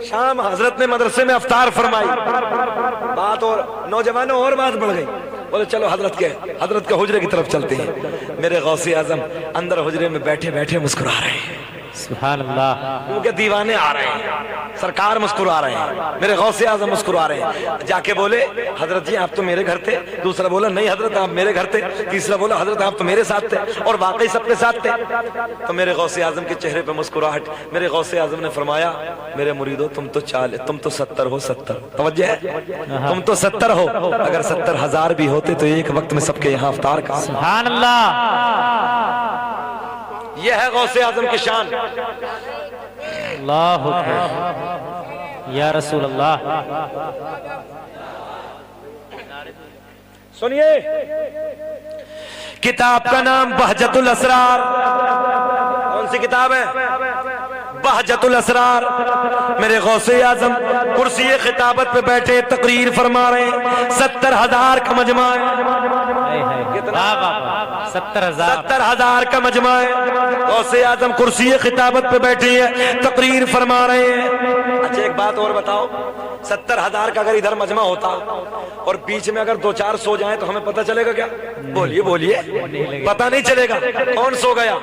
شام حضرت نے مدرسے میں افطار فرمائی۔ بات اور نوجوانوں اور بات بڑھ گئی، بولے چلو حضرت کے حجرے کی طرف چلتے ہیں۔ میرے غوث اعظم اندر حجرے میں بیٹھے بیٹھے مسکرا رہے ہیں، سبحان اللہ، کیونکہ دیوانے آ رہے ہیں، سرکار مسکرا رہے ہیں، میرے غوث اعظم مسکرا رہے ہیں۔ جا کے بولے حضرت جی آپ تو میرے گھر تھے۔ دوسرا بولا نہیں حضرت آپ میرے گھر تھے۔ تیسرا بولا حضرت آپ تو میرے ساتھ تھے، اور واقعی سب کے ساتھ تھے۔ تو میرے غوث اعظم کے چہرے پہ مسکراہٹ، میرے غوث اعظم نے فرمایا میرے مریدو تم تو 70 ہو، 70 توجہ ہے، تم تو 70 ہو، اگر 70,000 بھی ہوتے تو ایک وقت میں سب کے یہاں افطار کا۔ سبحان اللہ، یہ ہے غوث اعظم کی شان۔ اللہ اکبر، یا رسول اللہ۔ سنیے کتاب کا نام بہجت الاسرار۔ کون سی کتاب ہے؟ بہجت الاسرار۔ میرے غوث اعظم کرسی خطابت پہ بیٹھے تقریر فرما رہے ہیں، 70,000 کا مجمع ہے۔ کتنا؟ 70,000 70,000 کا مجمع ہے۔ غوث اعظم کرسی خطابت پہ بیٹھے ہیں، تقریر فرما رہے ہیں۔ اچھا ایک بات اور بتاؤ، 70,000 کا اگر ادھر مجمع ہوتا اور بیچ میں اگر 2-4 سو جائیں تو ہمیں پتہ چلے گا کیا؟ بولیے پتہ نہیں چلے گا کون سو گیا۔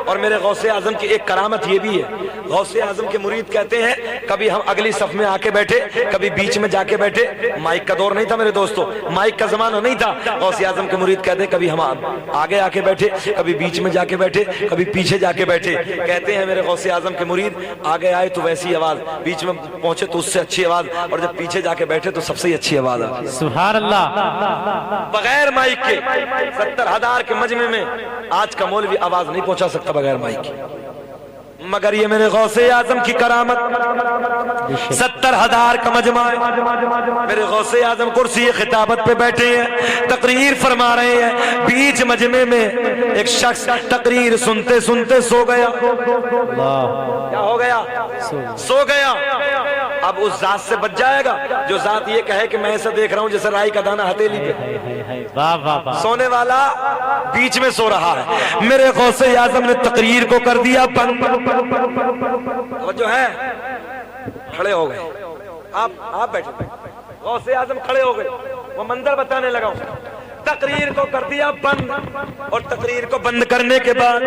اور میرے غوث اعظم کی ایک کرامت یہ بھی ہے، غوث اعظم کے مرید کہتے ہیں کبھی ہم اگلی صف میں آ کے بیٹھے، کبھی بیچ میں جا کے بیٹھے۔ مائک کا دور نہیں تھا میرے دوستو، مائک کا زمانہ نہیں تھا۔ غوث اعظم کے مرید کہتے ہیں کبھی ہم آگے آ کے بیٹھے، کبھی بیچ میں جا کے بیٹھے، کبھی پیچھے جا کے بیٹھے۔ کہتے ہیں میرے غوث اعظم کے مرید آگے آئے تو ویسی آواز، بیچ میں میں پہنچے تو اس سے اچھی آواز، اور جب پیچھے جا کے بیٹھے تو سب سے اچھی آواز آتی ہے۔ سبحان اللہ۔ بغیر مائک کے 70,000 کے مجمع میں آج کا مولوی آواز نہیں پہنچا سکتا بغیر مائک کے، مگر یہ میرے غوث اعظم کی کرامت، 70,000 کا مجمع ہے، میرے غوث اعظم کرسی خطابت پہ بیٹھے ہیں، تقریر فرما رہے ہیں، بیچ مجمع میں ایک شخص تقریر سنتے سنتے سو گیا۔ کیا ہو گیا؟ سو گیا۔ اب اس ذات سے بچ جائے گا جو ذات یہ کہے کہ میں ایسا دیکھ رہا ہوں جیسے رائی کا دانہ ہتھیلی پہ۔ واہ واہ واہ۔ سونے والا بیچ میں سو رہا ہے، میرے غوث اعظم نے تقریر کو کر دیا بند۔ جو ہے کھڑے ہو گئے، آپ بیٹھے، غوث اعظم کھڑے ہو گئے، وہ منظر بتانے لگا ہوں۔ تقریر کو کر دیا بند، اور تقریر کو بند کرنے کے بعد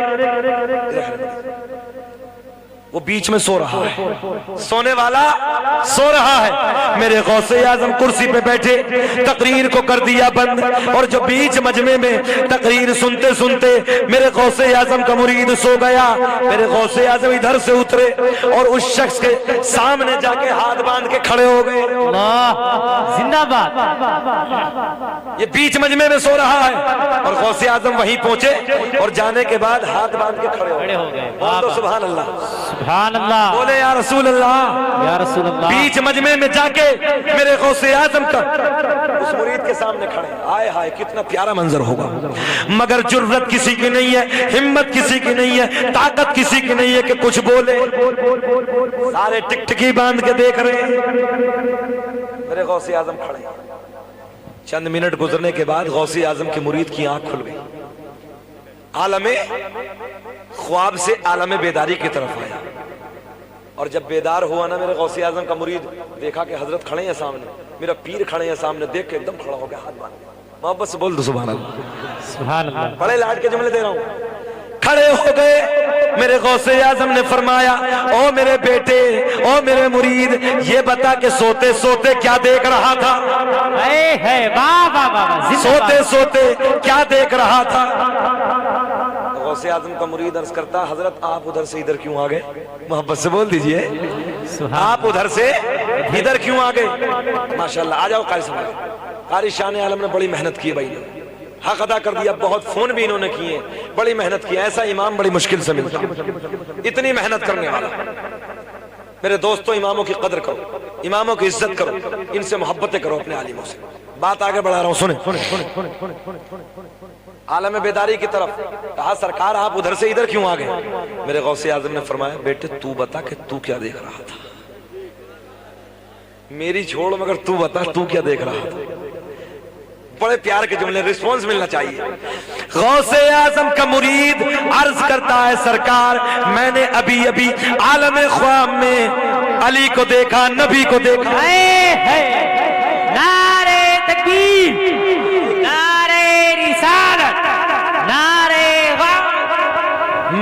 وہ بیچ میں سو رہا ہے، سونے والا سو رہا ہے، میرے غوث اعظم کرسی پہ بیٹھے، تقریر کو کر دیا بند، اور جو بیچ مجمع میں تقریر سنتے سنتے میرے غوث اعظم کا مرید سو گیا، میرے غوث اعظم ادھر سے اترے اور اس شخص کے سامنے جا کے ہاتھ باندھ کے کھڑے ہو گئے۔ اللہ زندہ باد۔ یہ بیچ مجمع میں سو رہا ہے اور غوث اعظم وہیں پہنچے اور جانے کے بعد ہاتھ باندھ کے کھڑے ہو گئے۔ بول دو سبحان اللہ، سبحان اللہ، بولے یا رسول اللہ، یا رسول اللہ۔ بیچ مجمع میں جا کے میرے غوث اعظم کا اس مرید کے سامنے کھڑے، آئے ہائے کتنا پیارا منظر ہوگا، مگر جرت کسی کی نہیں ہے، ہمت کسی کی نہیں ہے، طاقت کسی کی نہیں ہے کہ کچھ بولے، سارے ٹکٹکی باندھ کے دیکھ رہے ہیں، میرے غوث اعظم کھڑے۔ چند منٹ گزرنے کے بعد غوث اعظم کے مرید کی آنکھ کھل گئی، عالم خواب سے عالم بیداری کی طرف آیا، اور جب بیدار ہوا نا میرے غوث اعظم کا مرید، دیکھا کہ حضرت کھڑے ہیں سامنے، میرا پیر کھڑے ہیں سامنے، دیکھ کے ایک دم کھڑا ہو گیا، ہاتھ باندھ کے محبت سے بول دو سبحان اللہ، سبحان اللہ۔ بڑے لاڈ کے جملے دے رہا ہوں۔ کھڑے ہو گئے، میرے غوث اعظم نے فرمایا، او میرے بیٹے، او میرے مرید، یہ بتا کہ سوتے سوتے کیا دیکھ رہا تھا؟ سوتے سوتے کیا دیکھ رہا تھا؟ غوث اعظم کا مرید عرض کرتا، حضرت آپ ادھر سے ادھر کیوں آ گئے؟ محبت سے بول دیجئے، آپ ادھر سے ادھر کیوں آ گئے؟ ماشاءاللہ، آ جاؤ قاری صاحب۔ قاری شان عالم نے بڑی محنت کی بھائی، حق ادا کر دیا، بہت فون بھی انہوں نے کیے، بڑی محنت کی، ایسا امام بڑی مشکل سے ملتا، اتنی محنت کرنے والا۔ میرے دوستوں، اماموں کی قدر کرو، اماموں کی عزت کرو، ان سے محبتیں کرو، اپنے عالموں سے۔ بات آگے بڑھا رہا ہوں، سنیں۔ عالم بیداری کی طرف کہا، سرکار آپ ادھر سے ادھر کیوں آ گئے؟ میرے غوث اعظم نے فرمایا، بیٹے تو بتا کہ تو کیا دیکھ رہا تھا، میری چھوڑ مگر تو بتا تو کیا دیکھ رہا تھا۔ بڑے پیار کے جملے، رسپونس ملنا چاہیے۔ غوث اعظم کا مرید عرض کرتا ہے، سرکار میں نے ابھی ابھی عالم خواب میں علی کو دیکھا، نبی کو دیکھا۔ نعرہ تکبیر، نعرہ رسالت، نعرہ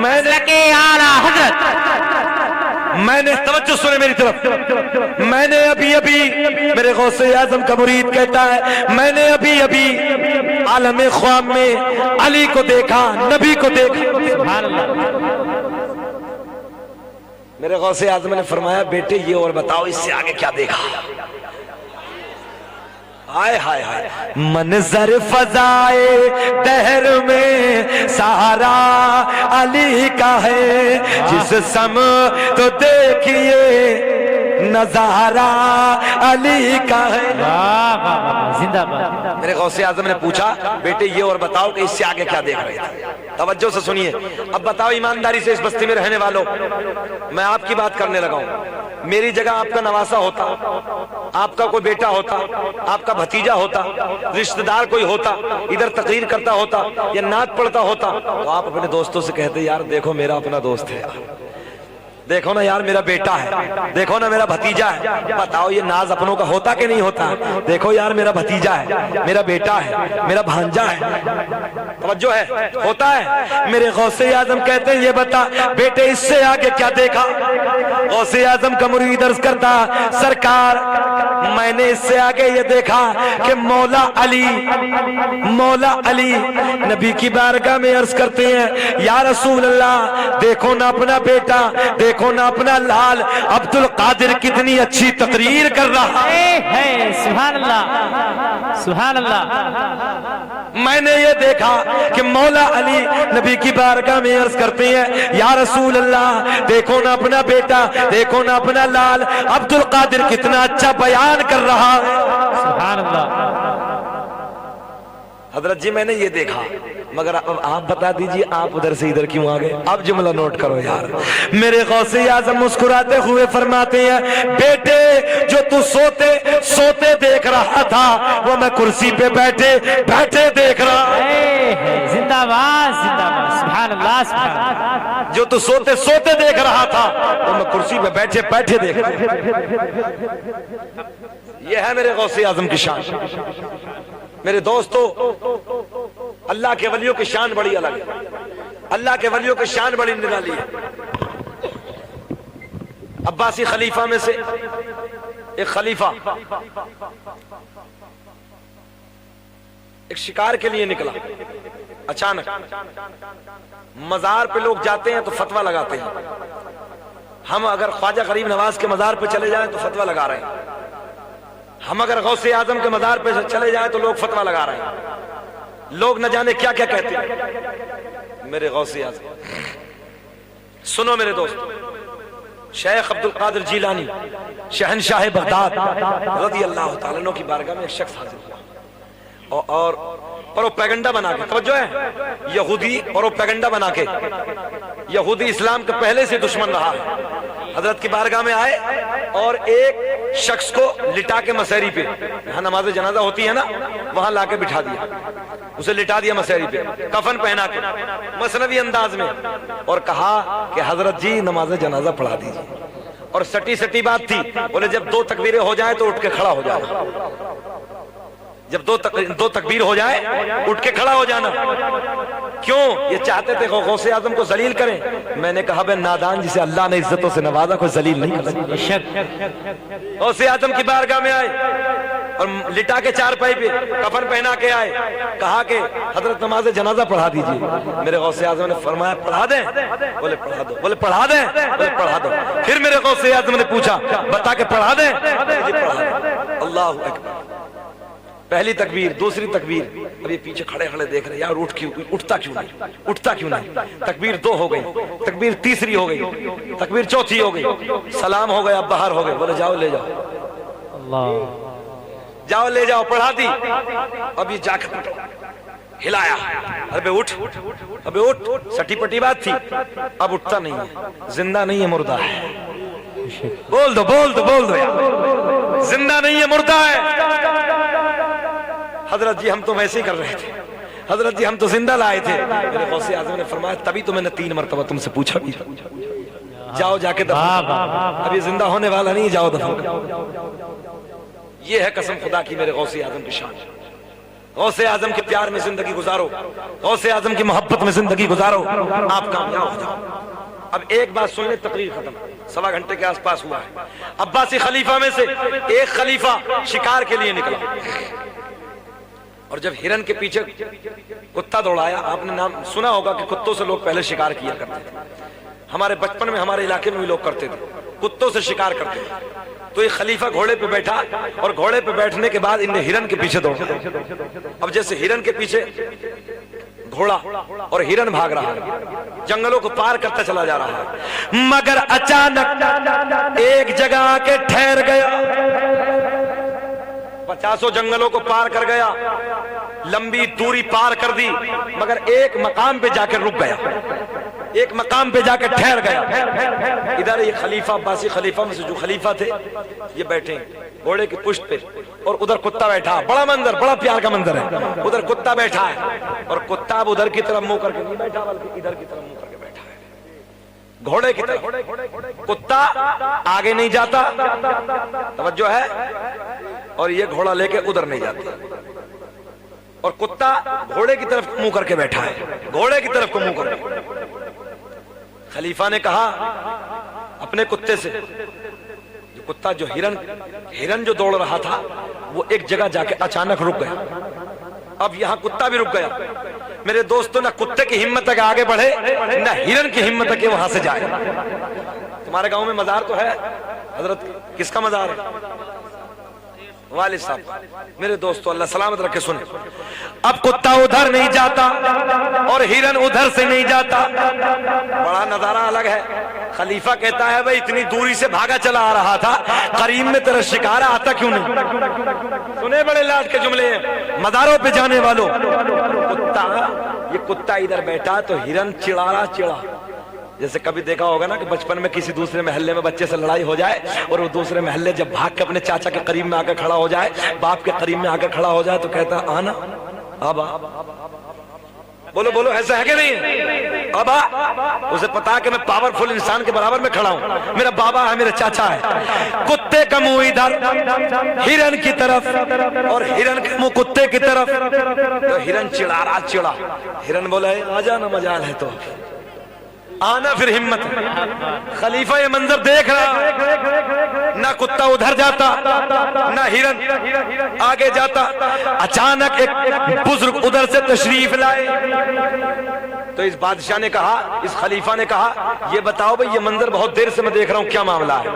مسلک اعلی حضرت۔ میں نے، توجہ سنے میری طرف، میں نے ابھی ابھی، میرے غوث اعظم کا مرید کہتا ہے، میں نے ابھی ابھی عالم خواب میں علی کو دیکھا، نبی کو دیکھا۔ سبحان اللہ۔ میرے غوث اعظم نے فرمایا، بیٹے یہ اور بتاؤ اس سے آگے کیا دیکھا؟ ہائے ہائے ہائے، منظر فضائے دہر میں سہارا علی کا ہے، جس سمت تو دیکھیے نظارہ علی کا ہے۔ زندہ باد۔ میرے غوث اعظم نے پوچھا، بیٹے یہ اور بتاؤ کہ اس سے آگے کیا دیکھ رہے تھے؟ توجہ سے سنیے، اب بتاؤ ایمانداری سے اس بستی میں رہنے والوں، میں آپ کی بات کرنے لگا ہوں، میری جگہ آپ کا نواسا ہوتا، آپ کا کوئی بیٹا ہوتا، آپ کا بھتیجا ہوتا، رشتہ دار کوئی ہوتا، ادھر تقریر کرتا ہوتا یا نعت پڑھتا ہوتا، تو آپ اپنے دوستوں سے کہتے، یار دیکھو میرا اپنا دوست ہے، دیکھو نا یار میرا بیٹا ہے، دیکھو نا میرا بھتیجا ہے۔ بتاؤ یہ ناز اپنوں کا ہوتا کہ نہیں ہوتا؟ دیکھو یار میرا بھتیجا ہے، میرا بیٹا ہے، میرا بھانجا ہے، توجہ ہے، ہوتا ہے۔ میرے غوث اعظم کہتے ہیں، یہ بتا بیٹے اس سے آگے کیا دیکھا؟ غوث اعظم کا مرید عرض کرتا، سرکار میں نے اس سے آگے یہ دیکھا کہ مولا علی نبی کی بارگاہ میں عرض کرتے ہیں، یا رسول اللہ دیکھو نا اپنا بیٹا، دیکھو دیکھو نا اپنا لال عبد القادر کتنی اچھی تقریر کر رہا ہے سبحان اللہ سبحان اللہ. میں نے یہ دیکھا کہ مولا علی نبی کی بارگاہ میں عرض کرتے ہیں یا رسول اللہ دیکھو نا اپنا بیٹا دیکھو نا اپنا لال عبد القادر کتنا اچھا بیان کر رہا ہے. سبحان اللہ. حضرت جی میں نے یہ دیکھا مگر اب آپ بتا دیجئے آپ ادھر سے ادھر کیوں آ گئے. اب جملہ نوٹ کرو یار. میرے غوث اعظم مسکراتے ہوئے فرماتے ہیں بیٹے جو تو سوتے دیکھ رہا تھا وہ میں کرسی پہ بیٹھے دیکھ رہا. زندہ باد زندہ باد سبحان اللہ سبحان اللہ. جو تو سوتے دیکھ رہا تھا وہ میں کرسی پہ بیٹھے دیکھ رہا. یہ ہے میرے غوث اعظم کی شان. میرے دوستو اللہ کے ولیوں کی شان بڑی الگ ہے. اللہ کے ولیوں کی شان بڑی نرالی ہے. عباسی خلیفہ میں سے ایک خلیفہ ایک شکار کے لیے نکلا. اچانک مزار پہ لوگ جاتے ہیں تو فتویٰ لگاتے ہیں. ہم اگر خواجہ غریب نواز کے مزار پہ چلے جائیں تو فتویٰ لگا رہے ہیں. ہم اگر غوث اعظم کے مزار پہ چلے جائیں تو لوگ فتویٰ لگا رہے ہیں. لوگ نہ جانے کیا کیا کہتے ہیں. میرے غوث اعظم سنو میرے دوست. شیخ عبد القادر جیلانی شہنشاہ بغداد رضی اللہ تعالیٰ عنہ کی بارگاہ میں ایک شخص حاضر ہوا اور پروپیگنڈا بنا کے, توجہ ہے, یہودی پروپیگنڈا بنا کے, یہودی اسلام کے پہلے سے دشمن رہا ہے, حضرت کی بارگاہ میں آئے اور ایک شخص کو لٹا کے مسیری پہ, یہاں نماز جنازہ ہوتی ہے نا, وہاں لا کے بٹھا دیا, اسے لٹا دیا مسیری پہ, کفن پہنا کے مثنوی انداز میں, اور کہا کہ حضرت جی نماز جنازہ پڑھا دیجیے. اور سٹی بات تھی, بولے جب 2 تکبیریں ہو جائیں تو اٹھ کے کھڑا ہو جائے. جب 2 تکبیر ہو جائے اٹھ کے کھڑا ہو جانا. کیوں؟ یہ چاہتے تھے غوث اعظم کو ذلیل کریں. میں نے کہا بے نادان جسے اللہ نے عزتوں سے نوازا کوئی ذلیل نہیں کر سکتا. غوث اعظم کی بارگاہ میں آئے اور لٹا کے چارپائی پہ کفن پہنا کے آئے, کہا کہ حضرت نماز جنازہ پڑھا دیجیے. میرے غوث اعظم نے فرمایا پڑھا دیں؟ بولے پڑھا دو. بولے پڑھا دیں؟ بولے پڑھا دو. پھر میرے غوث اعظم نے پوچھا بتا کے پڑھا دیں؟ پڑھا دیں. اللہ اکبر. پہلی تکبیر, دوسری تکبیر, اب یہ پیچھے کھڑے دیکھ رہے یار اٹھتا کیوں نہیں. تکبیر 2 ہو گئی, تکبیر تیسری ہو گئی, تکبیر چوتھی ہو گئی, سلام ہو گیا, اب باہر ہو گئے. بولے جاؤ لے جاؤ, اللہ جاؤ لے جاؤ, پڑھا دی. اب یہ جا کر ہلایا, ابے اٹھ, سٹی پٹی بات تھی. اب اٹھتا نہیں ہے, زندہ نہیں ہے مردہ ہے. بول دو یار, زندہ نہیں ہے مردہ ہے. حضرت جی ہم تو ویسے ہی کر رہے تھے, حضرت جی ہم تو زندہ لائے تھے. میرے غوث اعظم نے فرمایا تبھی تو میں نے 3 مرتبہ تم سے پوچھا بھی, جاؤ جا کے دفن, ابھی زندہ ہونے والا نہیں, جاؤ دفن. یہ ہے قسم خدا کی میرے غوث اعظم کی شان. غوث اعظم کے پیار میں زندگی گزارو, غوث اعظم کی محبت میں زندگی گزارو, آپ کامیاب ہو جاؤ. اب ایک بات سن لیں, تقریر ختم, 1.25 گھنٹے کے آس پاس ہوا ہے. عباسی خلیفہ میں سے ایک خلیفہ شکار کے لیے نکلا اور جب ہرن کے پیچھے کتا دوڑایا, آپ نے نام سنا ہوگا کہ کتوں سے لوگ پہلے شکار کیا کرتے تھے. ہمارے بچپن میں ہمارے علاقے میں بھی لوگ کرتے تھے, کتوں سے شکار کرتے تھے. تو یہ خلیفہ گھوڑے پہ بیٹھا اور گھوڑے پہ بیٹھنے کے بعد انہیں ہرن کے پیچھے دوڑا. اب جیسے ہرن کے پیچھے گھوڑا اور ہرن بھاگ رہا ہے, جنگلوں کو پار کرتا چلا جا رہا ہے, مگر اچانک ایک جگہ آ کے ٹھہر گیا. 50 جنگلوں کو پار کر گیا, لمبی دوری پار کر دی, مگر ایک مقام پہ جا کے رک گیا, ایک مقام پہ جا کے ٹھہر گیا. ادھر یہ خلیفہ, عباسی خلیفہ میں سے جو خلیفہ تھے یہ بیٹھے گھوڑے کی پشت پہ, اور ادھر کتا بیٹھا. بڑا منظر, بڑا پیار کا منظر ہے. ادھر کتا بیٹھا ہے اور کتا اب ادھر کی طرف منہ کر کے نہیں بیٹھا بلکہ ادھر کی طرف منہ کر کے بیٹھا ہے, گھوڑے کی طرف. کتا آگے نہیں جاتا, توجہ ہے, اور یہ گھوڑا لے کے ادھر نہیں جاتا, اور کتا گھوڑے کی طرف منہ کر کے بیٹھا ہے, گھوڑے کی طرف کو منہ کر کے. خلیفہ نے کہا اپنے کتے سے, جو کتا جو ہرن جو دوڑ رہا تھا وہ ایک جگہ جا کے اچانک رک گیا. اب یہاں کتا بھی رک گیا. میرے دوستوں, نہ کتے کی ہمت ہے کہ آگے بڑھے, نہ ہرن کی ہمت ہے کہ وہاں سے جائے. ہمارے گاؤں میں مزار تو ہے حضرت، کس کا مزار ہے؟ والد صاحب۔ میرے دوستو اللہ سلامت رکھے سنیں، اب کتا ادھر نہیں جاتا اور ہرن ادھر سے نہیں جاتا، بڑا نظارہ الگ ہے۔ خلیفہ کہتا ہے بھئی اتنی دوری سے بھاگا چلا آ رہا تھا، قریب میں تیرا شکار آتا کیوں نہیں؟ سنے بڑے لاٹ کے جملے ہیں مزاروں پہ جانے والوں، یہ کتا ادھر بیٹھا تو ہرن چڑا چڑا، جیسے کبھی دیکھا ہوگا نا کہ بچپن میں کسی دوسرے محلے میں بچے سے لڑائی ہو جائے اور وہ دوسرے محلے جب بھاگ کے اپنے چاچا کے قریب میں آ کر کھڑا ہو جائے، باپ کے قریب میں آ کر کھڑا ہو جائے تو کہتا آنا ابا، بولو بولو ایسا ہے کہ نہیں؟ ابا، اسے پتا کہ میں پاورفل انسان کے برابر میں کھڑا ہوں، میرا بابا ہے، میرا چاچا ہے۔ کتے کا منہ ادھر ہرن کی طرف اور ہرن کا منہ کتے کی طرف، تو ہرن چڑا رہا چڑا، ہرن بولا ہے آجا نا مجال ہے تو آنا پھر ہمت۔ خلیفہ یہ منظر دیکھ رہا، نہ کتا ادھر جاتا نہ ہرن آگے جاتا۔ اچانک ایک بزرگ ادھر سے تشریف لائے تو اس بادشاہ نے کہا، اس خلیفہ نے کہا یہ بتاؤ بھئی یہ منظر بہت دیر سے میں دیکھ رہا ہوں، کیا معاملہ ہے؟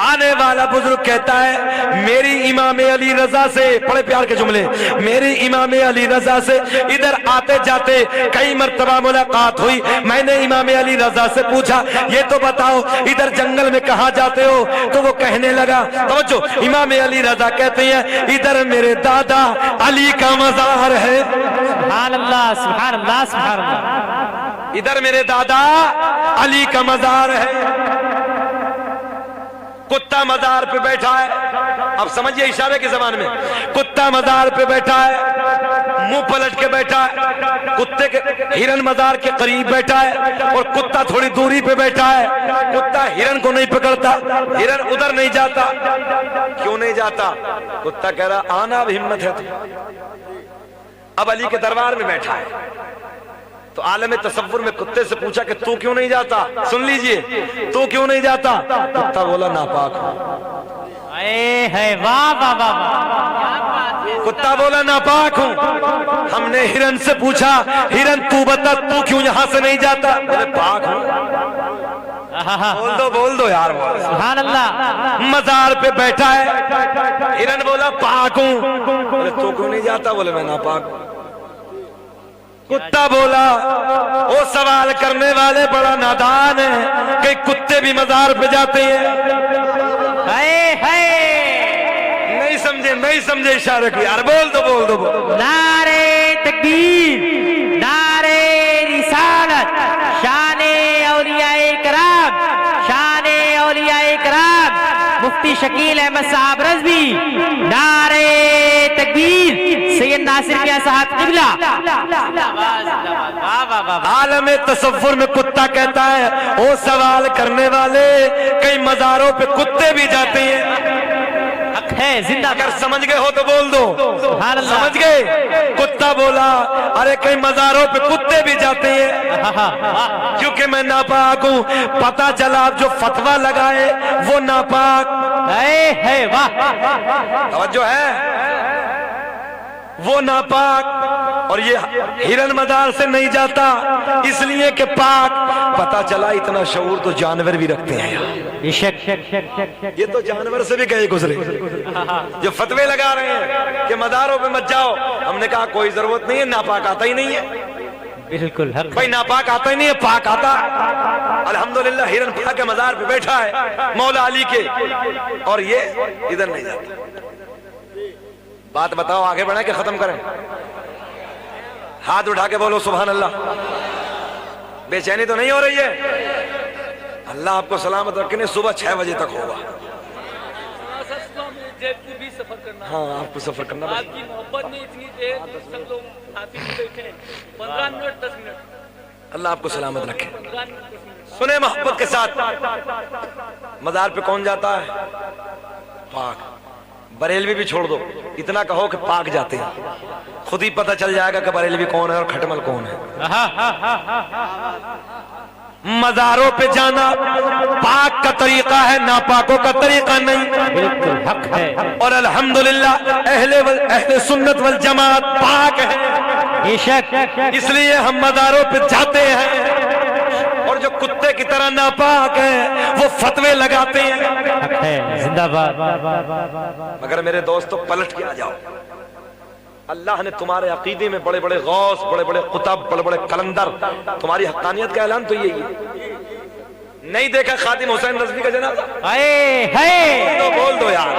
آنے والا بزرگ کہتا ہے میری امام علی رضا سے، بڑے پیار کے جملے، میری امام علی رضا سے ادھر آتے جاتے کئی مرتبہ ملاقات ہوئی، میں نے امام علی رضا سے پوچھا یہ تو بتاؤ ادھر جنگل میں کہاں جاتے ہو؟ تو وہ کہنے لگا، توجہ، امام علی رضا کہتے ہیں ادھر میرے دادا علی کا مزار ہے، سبحان اللہ سبحان اللہ سبحان اللہ، ادھر میرے دادا علی کا مزار ہے۔ کتا مزار پہ بیٹھا ہے، اب سمجھئے اشارے کی زبان میں، کتا مزار پہ بیٹھا ہے، منہ پلٹ کے بیٹھا ہے، کتے کے ہرن مزار کے قریب بیٹھا ہے اور کتا تھوڑی دوری پہ بیٹھا ہے۔ کتا ہرن کو نہیں پکڑتا، ہرن ادھر نہیں جاتا، کیوں نہیں جاتا؟ کتا کہہ رہا آنا اب ہمت ہے تو۔ اب علی کے دربار میں بیٹھا ہے تو عالم تصور میں کتے سے پوچھا کہ تو کیوں نہیں جاتا؟ سن لیجئے، تو کیوں نہیں جاتا؟ کتا بولا ناپاک ہوں۔ اے ہے واہ واہ واہ، کتا بولا ناپاک ہوں۔ ہم نے ہرن سے پوچھا ہرن تو بتا تو کیوں یہاں سے نہیں جاتا؟ بولے پاک ہوں۔ بول دو یار، سبحان اللہ، مزار پہ بیٹھا ہے، ہرن بولا پاک ہوں۔ بولے تو کیوں نہیں جاتا؟ بولے میں ناپاک ہوں۔ کتا بولا وہ سوال کرنے والے بڑا نادان ہے کہ کتے بھی مزار پہ جاتے ہیں، نہیں سمجھے اشارے کو یار، بول دو۔ نعرے تکبیر، نعرے رسالت، شان اولیاء کرام، شان اولیاء کرام، مفتی شکیل احمد صاحب رضوی، نعرے تکبیر، سید ناصر کیا صاحب قبلہ۔ عالم تصور میں کتا کہتا ہے وہ سوال کرنے والے کئی مزاروں پہ کتے بھی جاتے ہیں، ہے زندہ، اگر سمجھ گئے ہو تو بول دو، سبحان اللہ، سمجھ گئے؟ کتا بولا ارے کئی مزاروں پہ کتے بھی جاتے ہیں کیونکہ میں ناپاک ہوں۔ پتا چلا جو فتویٰ لگائے وہ ناپاک ہے، واہ، توجہ ہے، وہ ناپاک، اور یہ ہرن مزار سے نہیں جاتا اس لیے کہ پاک۔ پتا چلا اتنا شعور تو جانور بھی رکھتے ہیں، یہ تو جانور سے بھی گئے گزرے جو فتوے لگا رہے ہیں کہ مزاروں پہ مت جاؤ۔ ہم نے کہا کوئی ضرورت نہیں ہے، ناپاک آتا ہی نہیں ہے، بالکل، بھائی ناپاک آتا ہی نہیں ہے، پاک آتا۔ الحمدللہ ہرن پاک کے مزار پہ بیٹھا ہے مولا علی کے، اور یہ ادھر نہیں جاتا۔ بات بتاؤ آگے بڑھیں کہ ختم کریں؟ ہاتھ اٹھا کے بولو سبحان اللہ۔ بے چینی تو نہیں ہو رہی ہے؟ اللہ آپ کو سلامت رکھنے، صبح 6 بجے تک ہوگا۔ ہاں آپ کو سفر کرنا آپ کی محبت میں اتنی دیر سب لوگ حافظ بیٹھے ہیں، 15 منٹ 10 منٹ، اللہ آپ کو سلامت رکھے۔ سنیں محبت کے ساتھ، مزار پہ کون جاتا ہے؟ پاک۔ بریلوی بھی چھوڑ دو، اتنا کہو کہ پاک جاتے ہیں، خود ہی پتہ چل جائے گا کہ بریلوی کون ہے اور کھٹمل کون ہے۔ مزاروں پہ جانا پاک کا طریقہ ہے، ناپاکوں کا طریقہ نہیں، بالکل حق ہے، اور الحمدللہ اہل سنت والجماعت پاک ہے، بے شک، اس لیے ہم مزاروں پہ جاتے ہیں اور اور جو کتے کی طرح ناپاک ہے وہ فتوے لگاتے ہیں. حق ہے. زندہ باد. مگر میرے دوستو پلٹ کے آ جاؤ. اللہ نے تمہارے عقیدے میں بڑے بڑے غوث، بڑے بڑے قطب، بڑے بڑے قلندر، تمہاری حقانیت کا اعلان تو یہی ہے. نہیں دیکھا خادم حسین رضوی کا جنازہ؟ بول دو یار.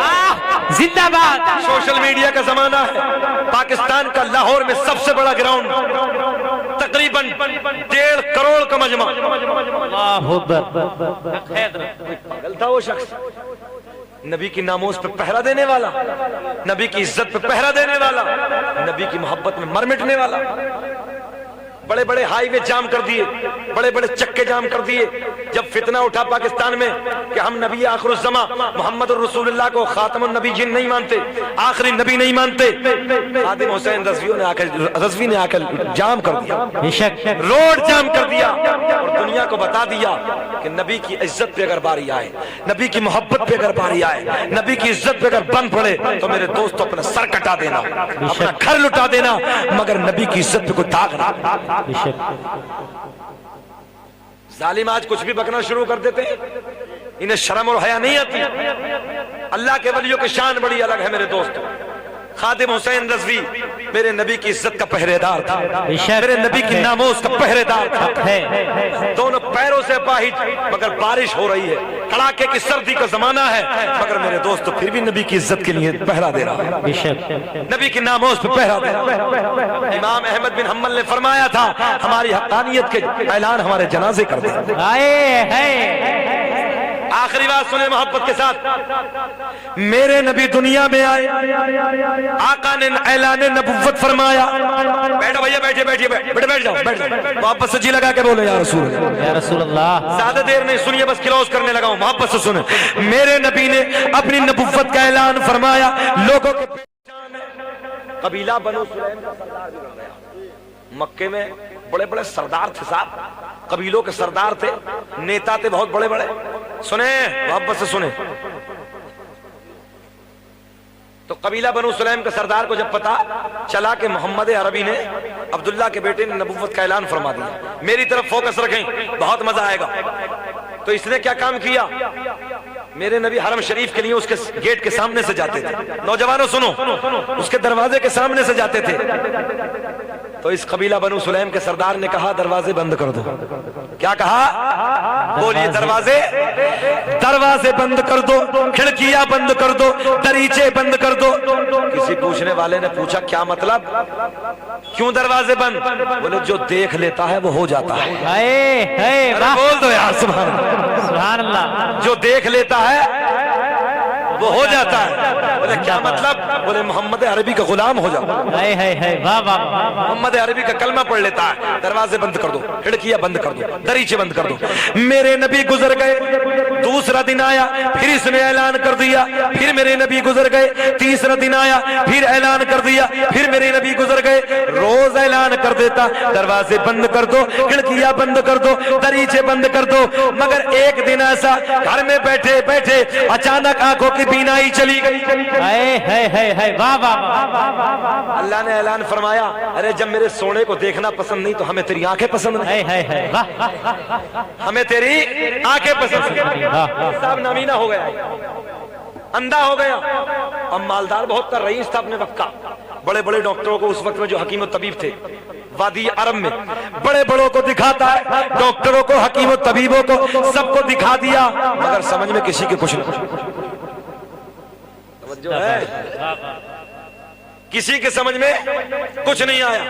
زندہ باد. سوشل میڈیا کا زمانہ ہے. پاکستان کا لاہور میں سب سے بڑا گراؤنڈ، تقریباً 1.5 کروڑ کا مجمع. اللہ اکبر. پاگل تھا وہ شخص. نبی کی ناموس پہ پہرا دینے والا، نبی کی عزت پہ پہرا دینے والا، نبی کی محبت میں مر مٹنے والا. بڑے بڑے ہائی وے جام کر دیے، بڑے بڑے چکے جام کر دیے. جب فتنہ اٹھا پاکستان میں کہ ہم نبی آخر الزماں محمد الرسول اللہ کو خاتم النبیین نہیں مانتے، آخری نبی نہیں مانتے، خادم حسین رضوی نے آ کر جام کر دیا، روڈ جام کر دیا اور دنیا کو بتا دیا کہ نبی کی عزت پہ اگر باری آئے، نبی کی محبت پہ اگر باری آئے، نبی کی عزت پہ اگر بند پڑے تو میرے دوستو اپنا سر کٹا دینا، اپنا گھر لٹا دینا، مگر نبی کی عزت پہ کوئی داغ نہ. ظالم آج کچھ بھی بکنا شروع کر دیتے ہیں، انہیں شرم اور حیا نہیں آتی. اللہ کے ولیوں کی شان بڑی الگ ہے میرے دوستو. خادم حسین رضوی میرے نبی کی عزت کا پہرے دار تھا، میرے نبی کی ناموس کا پہرے دار تھا. دونوں پیروں سے اپاہج، مگر بارش ہو رہی ہے، کڑاکے کی سردی کا زمانہ ہے، مگر میرے دوستو پھر بھی نبی کی عزت کے لیے پہرا دے رہا ہے، نبی کی ناموس پہ پہرا دے رہا ہے. امام احمد بن حنبل نے فرمایا تھا ہماری حقانیت کے اعلان ہمارے جنازے کر دیں. آخری بات سنیں محبت کے ساتھ. میرے نبی دنیا میں آئے، آقا نے اعلان نبوت فرمایا. بیٹھو بھیا، بیٹھے بیٹھے بیٹھ جاؤ، بیٹھ جاؤ. واپس سے جی لگا کے بولے یا رسول اللہ، یا رسول اللہ. زیادہ دیر نہیں سنیے، بس کلوز کرنے لگا ہوں. محبت سے سنیں. میرے نبی نے اپنی نبوت کا اعلان فرمایا. لوگوں کے قبیلہ بنو سلیم کا سردار بھی بن گیا. مکے میں بڑے بڑے سردار تھے صاحب، قبیلوں کے سردار تھے، نیتا تھے بہت بڑے بڑے. سنیں محبت سے سنیں. تو قبیلہ بنو سلیم کے سردار کو جب پتا چلا کہ محمد عربی نے، عبداللہ کے بیٹے نے نبوت کا اعلان فرما دیا، میری طرف فوکس رکھیں بہت مزہ آئے گا. تو اس نے کیا کام کیا؟ میرے نبی حرم شریف کے لیے اس کے گیٹ کے سامنے سے جاتے تھے. نوجوانوں سنو، اس کے دروازے کے سامنے سے جاتے تھے. تو اس قبیلہ بنو سلیم کے سردار نے کہا دروازے بند کر دو. کیا کہا؟ بولیے. دروازے بند کر دو، کھڑکیاں بند کر دو، دریچے بند کر دو. کسی پوچھنے والے نے پوچھا کیا مطلب، کیوں دروازے بند؟ بولے جو دیکھ لیتا ہے وہ ہو جاتا ہے. بول دو یار سبحان اللہ. جو دیکھ لیتا ہے وہ ہو جاتا ہے. بولے کیا مطلب؟ بولے محمد عربی کا غلام ہو جاتا ہے، محمد عربی کا کلمہ پڑھ لیتا ہے. دروازے بند کر دو، کھڑکیاں بند کر دو، دریچے بند کر دو. میرے نبی گزر گئے، دوسرا دن آیا، پھر اس نے اعلان کر دیا. پھر میرے نبی گزر گئے، تیسرا دن آیا، پھر اعلان کر دیا. پھر میرے نبی گزر گئے، روز اعلان کر دیتا دروازے بند کر دو، کھڑکیاں بند کر دو، دریچے بند کر دو. مگر ایک دن ایسا گھر میں بیٹھے بیٹھے اچانک آنکھوں کی بینائی چلی گئی. اللہ نے اعلان فرمایا ارے جب میرے سونے کو دیکھنا پسند نہیں تو ہمیں تیری آنکھیں پسند نہیں، ہمیں تیری آنکھیں پسند نہیں. صاحب نامینہ ہو گیا، اندھا ہو گیا. اب مالدار بہت تر رئیس تھا اپنے وقت کا. بڑے بڑے ڈاکٹروں کو اس وقت میں جو حکیم و طبیب تھے وادی عرب میں، بڑے بڑوں کو دکھاتا ہے، ڈاکٹروں کو، حکیم و طبیبوں کو، سب کو دکھا دیا، مگر سمجھ میں کسی کے کچھ نہیں. کسی کے سمجھ میں کچھ نہیں آیا.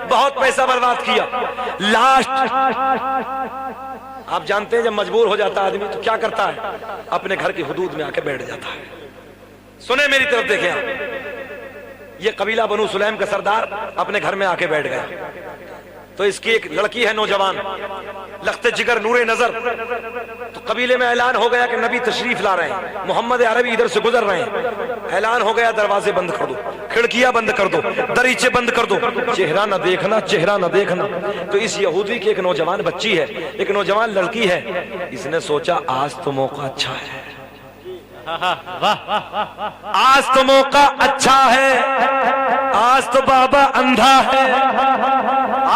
بہت پیسہ برباد کیا. لاسٹ آپ جانتے ہیں جب مجبور ہو جاتا آدمی تو کیا کرتا ہے؟ اپنے گھر کی حدود میں آ کے بیٹھ جاتا ہے. سنیں میری طرف دیکھیں آپ. یہ قبیلہ بنو سلیم کا سردار اپنے گھر میں آ کے بیٹھ گیا. تو اس کی ایک لڑکی ہے نوجوان، لخت جگر، نور نظر. تو قبیلے میں اعلان ہو گیا کہ نبی تشریف لا رہے ہیں، محمد عربی ادھر سے گزر رہے ہیں. اعلان ہو گیا دروازے بند کر دو، کھڑکیاں بند کر دو، دریچے بند کر دو، چہرہ نہ دیکھنا، چہرہ نہ دیکھنا. تو اس یہودی کی ایک نوجوان بچی ہے، ایک نوجوان لڑکی ہے. اس نے سوچا آج تو موقع اچھا ہے، آج تو موقع اچھا ہے، آج تو بابا اندھا ہے،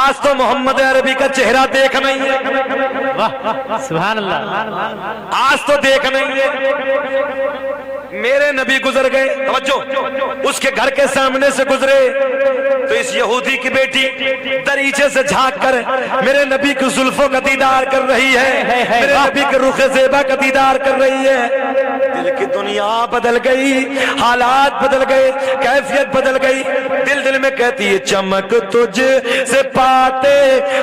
آج تو محمد عربی کا چہرہ دیکھ نہیں ہے, واہ سبحان اللہ. آج تو دیکھ نہیں ہے. میرے نبی گزر گئے, توجہ, اس کے گھر کے سامنے سے گزرے تو اس یہودی کی بیٹی دریچے سے جھانک کر میرے نبی کی زلفوں کا دیدار کر رہی ہے, میرے نبی کے رخ زیبا کا دیدار کر رہی ہے. دل کی دنیا بدل گئی, حالات بدل گئے, کیفیت بدل گئی. دل میں کہتی ہے چمک تجھ سے پاتے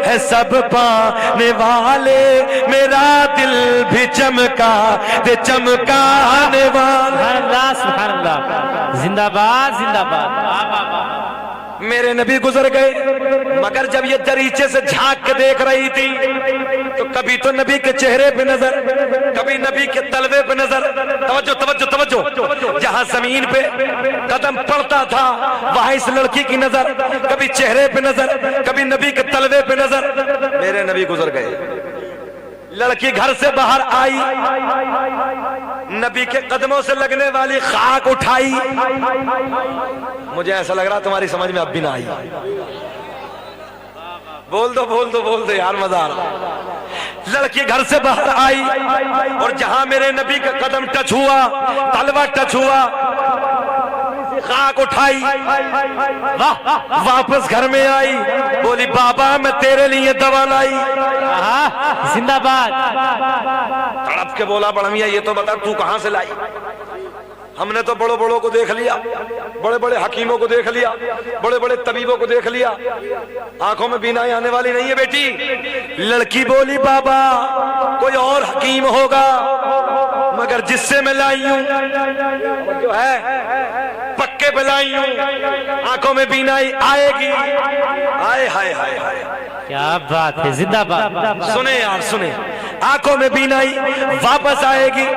ہے سب پانے والے, میرا دل بھی چمکا دے چمکانے والے. سبحان اللہ سبحان اللہ, زندہ باد زندہ باد. میرے نبی گزر گئے, مگر جب یہ دریچے سے جھانک کے دیکھ رہی تھی تو کبھی تو نبی کے چہرے پہ نظر, کبھی نبی کے تلوے پہ نظر. توجہ توجہ توجہ, جہاں زمین پہ قدم پڑتا تھا وہاں اس لڑکی کی نظر, کبھی چہرے پہ نظر, کبھی نبی کے تلوے پہ نظر. میرے نبی گزر گئے, لڑکی گھر سے باہر آئی, نبی کے قدموں سے لگنے والی خاک اٹھائی. مجھے ایسا لگ رہا تمہاری سمجھ میں اب بھی نہ آئی. بول دو یار, مزہ آ رہا. لڑکی گھر سے باہر آئی اور جہاں میرے نبی کا قدم ٹچ ہوا, تلوا ٹچ ہوا, خاک اٹھائی, واپس گھر میں آئی, بولی بابا میں تیرے لیے دوا لائی. زندہ باد. تڑپ کے بولا بڑا میاں یہ تو بتا تو کہاں سے لائی؟ ہم نے تو بڑوں کو دیکھ لیا, بڑے حکیموں کو دیکھ لیا, بڑے طبیبوں کو دیکھ لیا, آنکھوں میں بینائی آنے والی نہیں ہے بیٹی. لڑکی بولی بابا کوئی اور حکیم ہوگا, مگر جس سے میں لائی ہوں جو ہے پکے پہ لائی ہوں, آنکھوں میں بینائی آئے گی. آئے ہائے ہائے ہائے, کیا بات ہے, زندہ باد. سنیں یار سنیں, آنکھوں میں بینائی واپس آئے گی.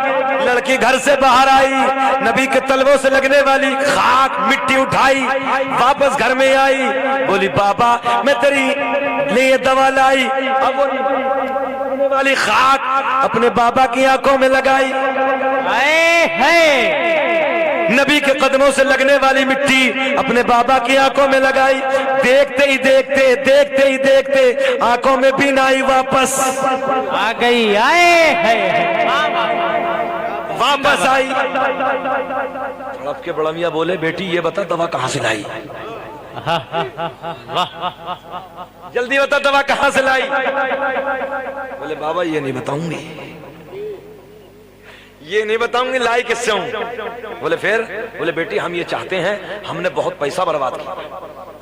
لڑکی گھر سے باہر آئی, نبی کے تلووں سے لگنے والی خاک مٹی اٹھائی, واپس گھر میں آئی, بولی بابا میں تیری لیے دوا لائی. اب وہ لگنے والی خاک اپنے بابا کی آنکھوں میں لگائی. نبی کے قدموں سے لگنے والی مٹی اپنے بابا کی آنکھوں میں لگائی. دیکھتے ہی دیکھتے آنکھوں میں بینائی واپس آ گئی. واپس آئی. تڑپ کے بڑا میاں بولے بیٹی یہ بتا دوا کہاں سے لائی, جلدی بتا دوا کہاں سے لائی. بولے بابا یہ نہیں بتاؤں گی, یہ نہیں بتاؤں گی لائی کس سے ہوں. بولے پھر, بولے بیٹی ہم یہ چاہتے ہیں, ہم نے بہت پیسہ برباد کیا,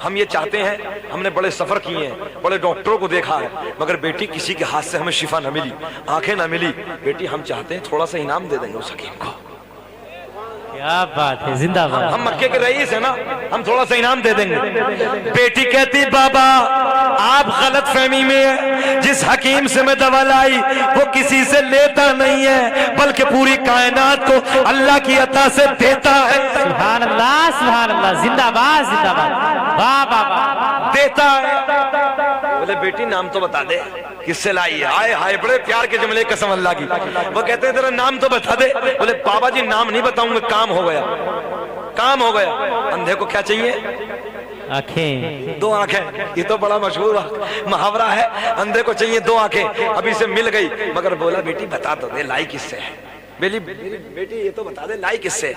ہم یہ چاہتے ہیں, ہم نے بڑے سفر کیے ہیں, بڑے ڈاکٹروں کو دیکھا ہے, مگر بیٹی کسی کے ہاتھ سے ہمیں شفا نہ ملی, آنکھیں نہ ملی. بیٹی ہم چاہتے ہیں تھوڑا سا انعام دے دیں گے اس حکیم کو. کیا بات ہے, زندہ باد. ہم مکے کے رئیس ہیں نا, ہم تھوڑا سا انعام دے دیں گے. بیٹی کہتی بابا آپ غلط فہمی میں ہیں, جس حکیم سے میں دوا لائی وہ کسی سے لیتا نہیں ہے بلکہ پوری کائنات کو اللہ کی عطا سے دیتا ہے. سبحان اللہ سبحان اللہ, زندہ باد زندہ باد. واہ واہ واہ, دیتا ہے. بولے بیٹی نام تو بتا دے کس سے لائی ہے. آئے ہائے بڑے پیار کے جملے, قسم اللہ کی. وہ کہتے ہیں تیرا نام تو بتا دے. بولے بابا جی نام نہیں بتاؤں گا, کام ہو گیا, کام ہو گیا. اندھے کو کیا چاہیے؟ آنکھیں, دو آنکھیں. یہ تو بڑا مشہور محاورہ ہے, اندھے کو چاہیے دو آنکھیں. ابھی سے مل گئی, مگر بولا بیٹی بتا تو دے لائی کس سے ہے. بیٹی یہ تو بتا دے لائی کس سے.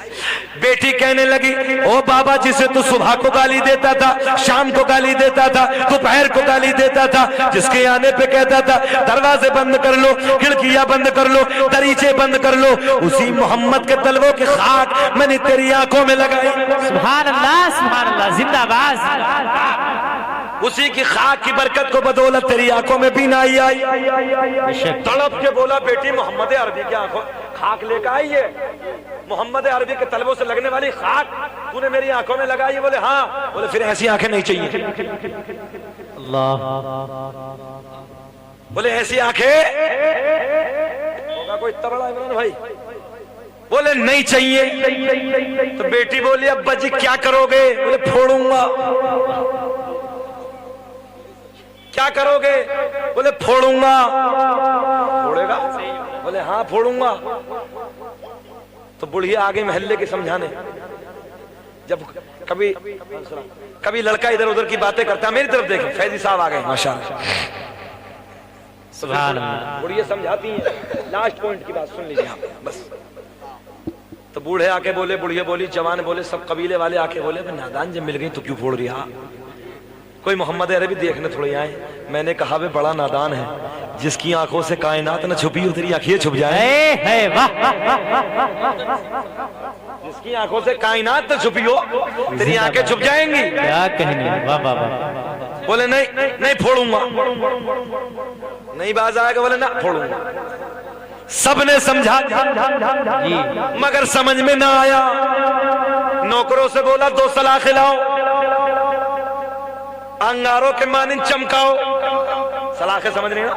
بیٹی کہنے لگی او بابا جسے تو صبح کو گالی دیتا تھا, شام کو گالی دیتا تھا, دوپہر کو گالی دیتا تھا, جس کے آنے پہ کہتا تھا دروازے بند کر لو, کھڑکیاں بند کر لو, دریچے بند کر لو, اسی محمد کے تلووں کی خاک میں نے تیری آنکھوں میں لگائی. سبحان اللہ, زندہ باد. اسی کی خاک کی برکت کو بدولت تیری آنکھوں میں بینائی آئی. تڑپ کے بولا بیٹی محمد عربی کی آنکھوں خاک لے کے آئی ہے, محمد عربی کے طلبوں سے لگنے والی خاک تو نے میری آنکھوں میں لگائی. بولے ہاں. بولے پھر ایسی آنکھیں نہیں چاہیے. اللہ, بولے ایسی آنکھیں ہوگا کوئی اتنا بڑا عمران بھائی. بولے نہیں چاہیے. تو بیٹی بولی ابا جی کیا کرو گے؟ بولے پھوڑوں گا. کیا کرو گے؟ بولے پھوڑوں گا. پھوڑے گا؟ بولے ہاں پھوڑوں گا. تو بڑھیا آگے محلے کے سمجھانے, کبھی لڑکا ادھر ادھر کی باتیں کرتا ہے، میری طرف دیکھیں، فیضی صاحب آ گئے ماشاءاللہ، سبحان اللہ. بڑھیا سمجھاتی ہیں. لاسٹ پوائنٹ کی بات سن لیجیے آپ بس. تو بوڑھے آ کے بولے، بڑھیا بولی، جوان بولے، سب قبیلے والے آ کے بولے نادان جب مل گئی تو کیوں پھوڑ رہی ہے؟ کوئی محمد عربی دیکھنے تھوڑی آئے. میں نے کہا وہ بڑا نادان ہے، جس کی آنکھوں سے کائنات نہ چھپی ہو تیری آنکھیں چھپ جائیں. ہے واہ. جس کی آنکھوں سے کائنات نہ چھپی ہو تیری آنکھیں چھپ جائیں گی. کیا کہنے، واہ واہ واہ. بولے نہیں پھوڑوں گا، نہیں باز آئے گا، بولے نہ پھوڑوں گا. سب نے سمجھا جی مگر سمجھ میں نہ آیا. نوکروں سے بولا 2 سلاخیں لاؤ، انگاروں کے مانند چمکاؤ. سلاخیں سمجھ رہی نا؟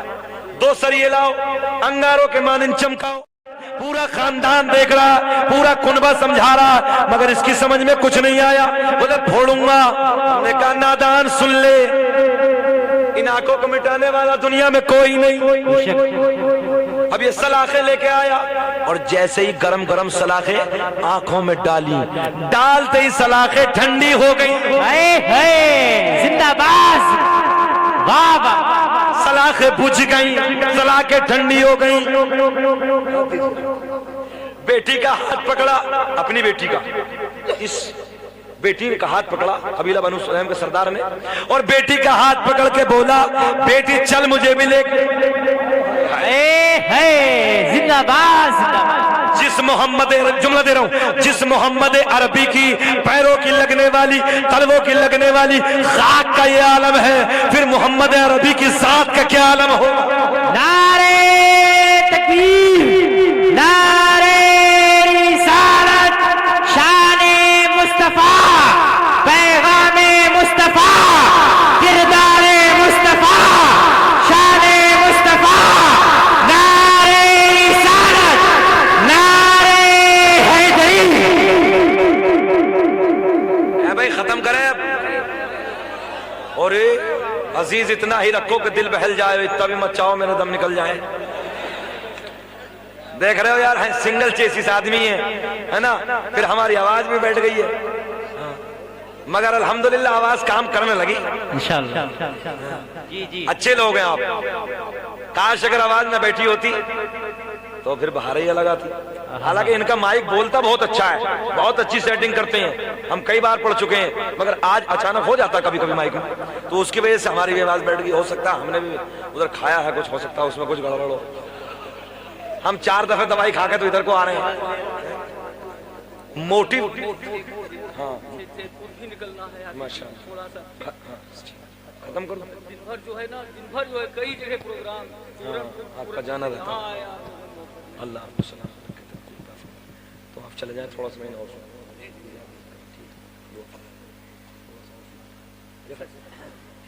2 سریے لاؤ، انگاروں کے مانند چمکاؤ. پورا خاندان دیکھ رہا، پورا کنبہ سمجھا رہا، مگر اس کی سمجھ میں کچھ نہیں آیا. بولے پھوڑوں گا. ہم نے کہا نادان سن لے، ان آنکھوں کو مٹانے والا دنیا میں کوئی نہیں. اب یہ سلاخیں لے کے آیا اور جیسے ہی گرم گرم سلاخیں آنکھوں میں ڈالی، ڈالتے ہی سلاخیں ٹھنڈی ہو گئی. زندہ باز، واہ واہ. سلاخیں بجھ گئیں، سلاخیں ٹھنڈی ہو گئیں. بیٹی کا ہاتھ پکڑا، اپنی بیٹی کا، اس بیٹی کا ہاتھ پکڑا قبیلہ بنو سلیم کے سردار نے، اور بیٹی کا ہاتھ پکڑ کے بولا بیٹی چل مجھے بھی لے کے. زندہ باز، زندہ باز. جس محمد، جملہ دے رہا ہوں، جس محمد عربی کی پیروں کی لگنے والی، تلووں کی لگنے والی خاک کا یہ عالم ہے، پھر محمد عربی کی ذات کا کیا عالم ہوگا؟ نعرے تکبیر، نعرے رسالت، شان مصطفیٰ، پیغام مصطفیٰ، کردار مصطفیٰ، شان مصطفیٰ. نعرے رسالت، نعرے حیدری. اے بھائی ختم کریں اب. اور عزیز اتنا ہی رکھو کہ دل بہل جائے، اتنا بھی مت چاہو میرا دم نکل جائے. دیکھ رہے ہو یار، سنگل چیسس آدمی ہے نا، پھر ہماری آواز بھی بیٹھ گئی ہے، مگر الحمدللہ آواز کام کرنے لگی. انشاءاللہ. جی جی اچھے لوگ ہیں آپ. کاش اگر آواز نہ بیٹھی ہوتی تو پھر بہار ہی الگ آتی. حالانکہ ان کا مائک بولتا بہت اچھا ہے، بہت اچھی سیٹنگ کرتے ہیں، ہم کئی بار پڑھ چکے ہیں، مگر آج اچانک ہو جاتا کبھی کبھی مائک میں، تو اس کی وجہ سے ہماری بھی آواز بیٹھ گئی. ہو سکتا ہے ہم نے بھی ادھر کھایا ہے کچھ، ہو سکتا ہے اس میں کچھ گڑبڑ ہو. ہم 4 دفعہ دوائی کھا کے تو ادھر کو آ رہے ہیں. موٹیو ہاں بھی نکلنا ہے ماشاءاللہ. تھوڑا سا. ختم کر دو. دن بھر جو ہے نا، دن بھر جو ہے کئی جگہ پروگرام. آپ کا جانا رہتا ہاں ہے. یار. اللہ آپ کو سلامت رکھے. تو آپ چلے جائیں، تھوڑا سا میں اور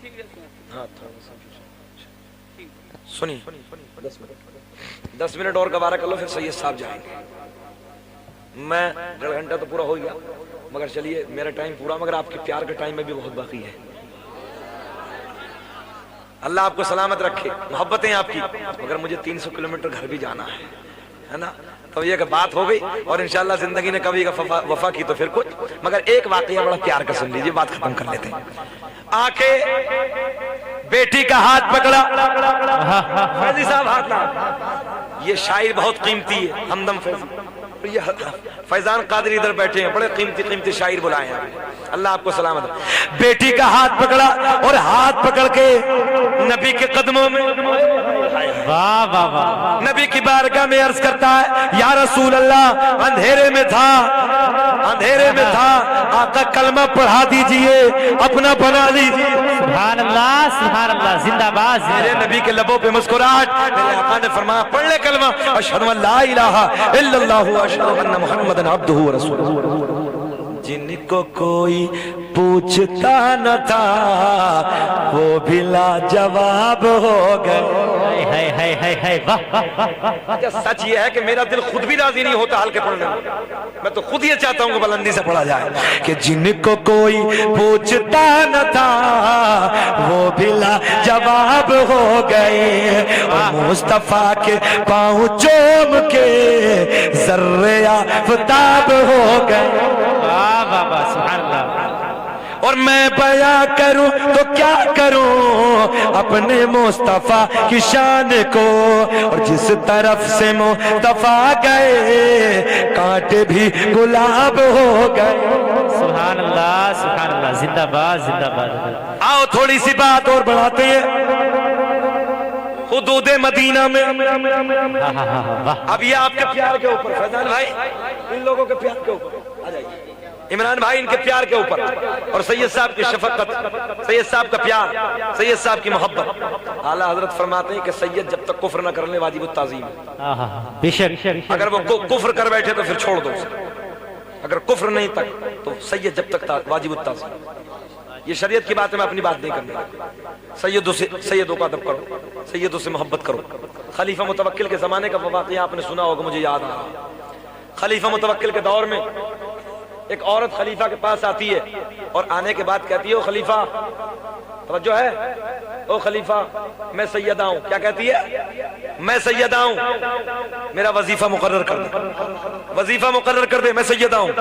ٹھیک ہے. ہاں تھوڑا سا سنیے. 10 منٹ اور گوارا کر لو، پھر سید صاحب جائیں گے. میں 1.5 گھنٹہ تو پورا ہو گیا، مگر چلیے میرا ٹائم پورا، مگر آپ کے پیار کا ٹائم میں بھی بہت باقی ہے. اللہ آپ کو سلامت رکھے. محبتیں آپ کی، مگر مجھے 300 کلومیٹر گھر بھی جانا ہے نا. تو یہ کہ بات ہو گئی، اور انشاءاللہ زندگی نے کبھی وفا کی تو پھر کچھ، مگر ایک واقعہ بڑا پیار کا سن لیجئے، بات ختم کر لیتے ہیں. آنکھیں بیٹی کا ہاتھ پکڑا، فیضی صاحب ہاتھ لا. یہ شاعر بہت قیمتی ہے، ہمدم فیضی. یہ فیضان قادری ادھر بیٹھے ہیں، بڑے قیمتی قیمتی شاعر بلائے ہیں. اللہ آپ کو سلامت رکھے. بیٹی کا ہاتھ پکڑا اور ہاتھ پکڑ کے نبی کے قدموں میں، واہ واہ واہ. نبی کی بارگاہ میں عرض کرتا ہے یا رسول اللہ، اندھیرے میں تھا، اندھیرے میں تھا، آقا کلمہ پڑھا دیجئے، اپنا بنا لیجئے. سبحان اللہ، سبحان اللہ. زندہ باز. میرے نبی کے لبوں پہ مسکراہٹ. میرے آقا نے فرمایا پڑھ لے کلمہ، اشہدو ان لا الہ الا اللہ واشہدو ان محمد عبدہ ورسولہ. جن کو کوئی پوچھتا نہ تھا وہ بھی لاجواب ہو گئے. سچ یہ ہے کہ میرا دل خود بھی راضی نہیں ہوتا ہلکے پڑھنے میں تو خود یہ چاہتا ہوں کہ بلندی سے پڑھا جائے کہ جن کو کوئی پوچھتا نہ تھا وہ بھی لاجواب ہو گئے. اور مصطفیٰ کے پاؤں چوم کے ذرے آفتاب ہو گئے. واہ واہ واہ. سبحان اللہ. اور میں بیاں کروں تو کیا کروں اپنے مصطفیٰ کی شان کو، اور جس طرف سے مصطفیٰ گئے کانٹے بھی گلاب ہو گئے۔ سبحان اللہ، زندہ باد زندہ باد۔ آؤ تھوڑی سی بات اور بڑھاتے ہیں حدود مدینہ میں۔ اب یہ آپ کے پیار کے اوپر، فیضان بھائی ان لوگوں کے پیار کے اوپر آ جائیے، عمران بھائی ان کے پیار کے اوپر، اور سید صاحب کی شفقت، سید صاحب کا پیار، سید صاحب کی محبت۔ اعلیٰ حضرت فرماتے ہیں کہ سید جب تک کفر نہ کرنے واجب التعظیم ہے، بے شک، اگر وہ کفر کر بیٹھے تو پھر چھوڑ دو اسے، اگر کفر نہیں تک تو سید جب تک واجب التعظیم۔ یہ شریعت کی بات ہے، میں اپنی بات نہیں کرنے لگا۔ سیدوں کا ادب کرو، سیدوں سے محبت کرو۔ خلیفہ متوکل کے زمانے کا واقعہ آپ نے سنا ہوگا، مجھے یاد آ رہا۔ خلیفہ متوکل کے دور میں ایک عورت خلیفہ کے پاس آتی ہے اور آنے کے بعد کہتی ہے او خلیفہ، توجہ ہے، او خلیفہ میں سیدہ ہوں۔ کیا کہتی ہے؟ میں سیدہ ہوں، میرا وظیفہ مقرر کر دے، وظیفہ مقرر کر دے، میں سیدہ ہوں۔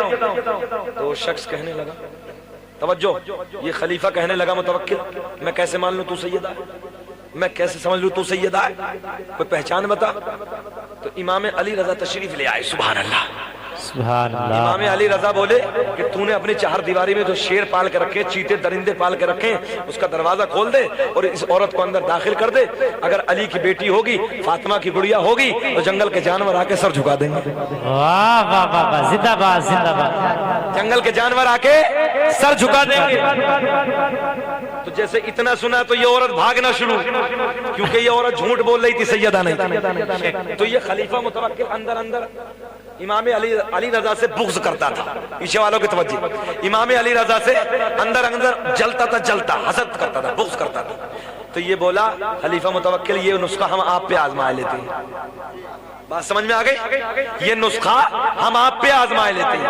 تو شخص کہنے لگا، توجہ، یہ خلیفہ کہنے لگا متوکل، میں کیسے مان لوں تو سیدہ ہے، میں کیسے سمجھ لوں تو سیدہ ہے، کوئی پہچان بتا۔ تو امام علی رضا تشریف لے آئے، سبحان اللہ، سبحان اللہ۔ امام علی رضا بولے کہ تو نے اپنی چہار دیواری میں جو شیر پال کے رکھے، چیتے درندے پال کے رکھے، اس کا دروازہ کھول دے اور اس عورت کو اندر داخل کر دے۔ اگر علی کی بیٹی ہوگی، فاطمہ کی گڑیا ہوگی تو جنگل کے جانور آ کے سر جھکا دیں گے۔ واہ واہ واہ واہ، زندہ باد زندہ باد۔ جنگل کے جانور آ کے سر جھکا دیں گے۔ تو جیسے اتنا سنا تو یہ عورت بھاگنا شروع، کیونکہ یہ عورت جھوٹ بول رہی تھی، سیدہ نہیں تھی۔ تو یہ خلیفہ متوکل اندر اندر امام علی رضا سے بغض کرتا تھا، پیچھے والوں کی توجہ، امام علی رضا سے اندر اندر جلتا تھا، جلتا، حسد کرتا تھا، بغض کرتا تھا۔ تو یہ بولا خلیفہ متوکل، یہ نسخہ ہم آپ پہ آزمائے لیتے ہیں۔ بات سمجھ میں آ گئی؟ یہ نسخہ ہم آپ پہ آزمائے لیتے ہیں۔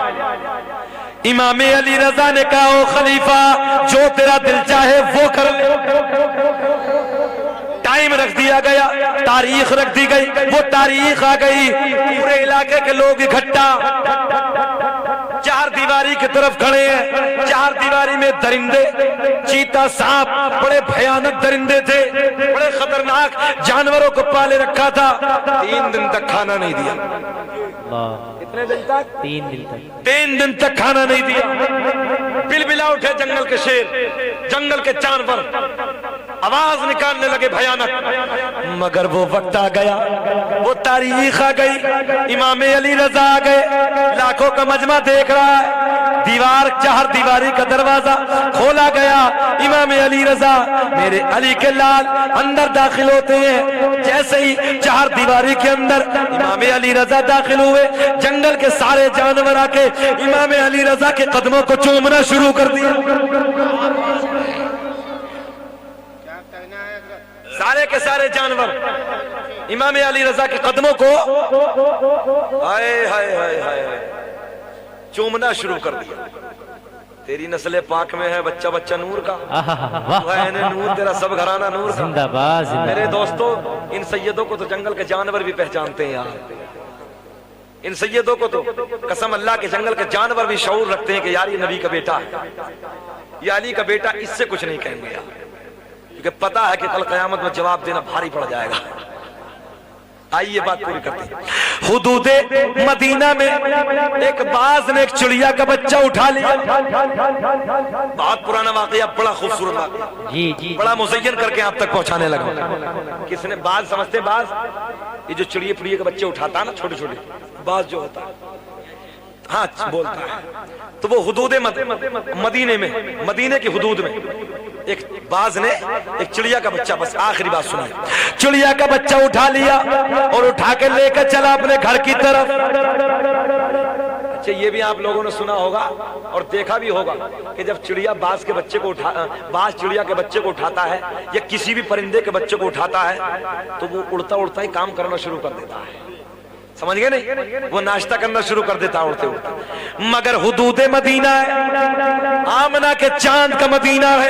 امام علی رضا نے کہا او خلیفہ جو تیرا دل چاہے وہ کر لے۔ ٹائم رکھ دیا گیا، تاریخ رکھ دی گئی، وہ تاریخ آ گئی، پورے علاقے کے لوگ اکٹھا چار دیواری کی طرف کھڑے ہیں۔ چار دیواری میں درندے، چیتا، سانپ، بڑے بھیانک درندے تھے، بڑے خطرناک جانوروں کو پالے رکھا تھا۔ 3 دن تک کھانا نہیں دیا۔ کتنے دن تک؟ 3 دن تک کھانا نہیں دیا۔ بل بلا اٹھے جنگل کے شیر، جنگل کے جانور، آواز نکالنے لگے بھیانک، مگر وہ وقت آ گیا، وہ تاریخ آ گئی، امام علی رضا آ گئے، لاکھوں کا مجمع دیکھ رہا ہے، دیوار، چہار دیواری کا دروازہ کھولا گیا، امام علی رضا میرے علی کے لال اندر داخل ہوتے ہیں۔ جیسے ہی چہار دیواری کے اندر امام علی رضا داخل ہوئے، جنگل کے سارے جانور آ کے امام علی رضا کے قدموں کو چومنا شروع کر دیا۔ سارے کے سارے جانور امام علی رضا کے قدموں کو ہائے ہائے ہائے ہائے چومنا شروع کر دیا۔ تیری نسل پاک میں ہے بچہ بچہ نور کا، نور تیرا سب گھرانہ نور کا۔ زندہ باد زندہ باد۔ میرے دوستو، ان سیدوں کو تو جنگل کے جانور بھی پہچانتے ہیں یار، ان سیدوں کو تو قسم اللہ کے جنگل کے جانور بھی شعور رکھتے ہیں کہ یار یہ نبی کا بیٹا ہے، یہ علی کا بیٹا، اس سے کچھ نہیں کہیں گے یار، کیونکہ پتا ہے کہ کل قیامت میں جواب دینا بھاری پڑ جائے گا۔ آئیے بات پوری کرتے ہیں۔ حدود مدینہ میں ایک باز نے ایک چڑیا کا بچہ اٹھا لیا، بہت پرانا واقعہ، بڑا خوبصورت واقعہ، جی جی، بڑا مزین کر کے آپ تک پہنچانے لگا۔ کس نے؟ باز سمجھتے، باز یہ جو چڑیا پڑیا کے بچے اٹھاتا ہے نا، چھوٹے چھوٹے باز جو ہوتا ہے، ہاں بولتا ہے، تو وہ حدود مدینے میں، مدینے کی حدود میں ایک باز نے ایک چڑیا کا بچہ، بس آخری بات سنائے، چڑیا کا بچہ اٹھا لیا اور اٹھا کے لے کر چلا اپنے گھر کی طرف۔ اچھا یہ بھی آپ لوگوں نے سنا ہوگا اور دیکھا بھی ہوگا کہ جب چڑیا باز کے بچے کو باز چڑیا کے بچے کو اٹھاتا ہے یا کسی بھی پرندے کے بچے کو اٹھاتا ہے تو وہ اڑتا اڑتا ہی کام کرنا شروع کر دیتا ہے، سمجھ گئے نہیں؟ وہ ناشتہ کرنا شروع کر دیتا اڑتے اڑتے۔ مگر حدود مدینہ ہے، آمنہ کے چاند کا مدینہ ہے،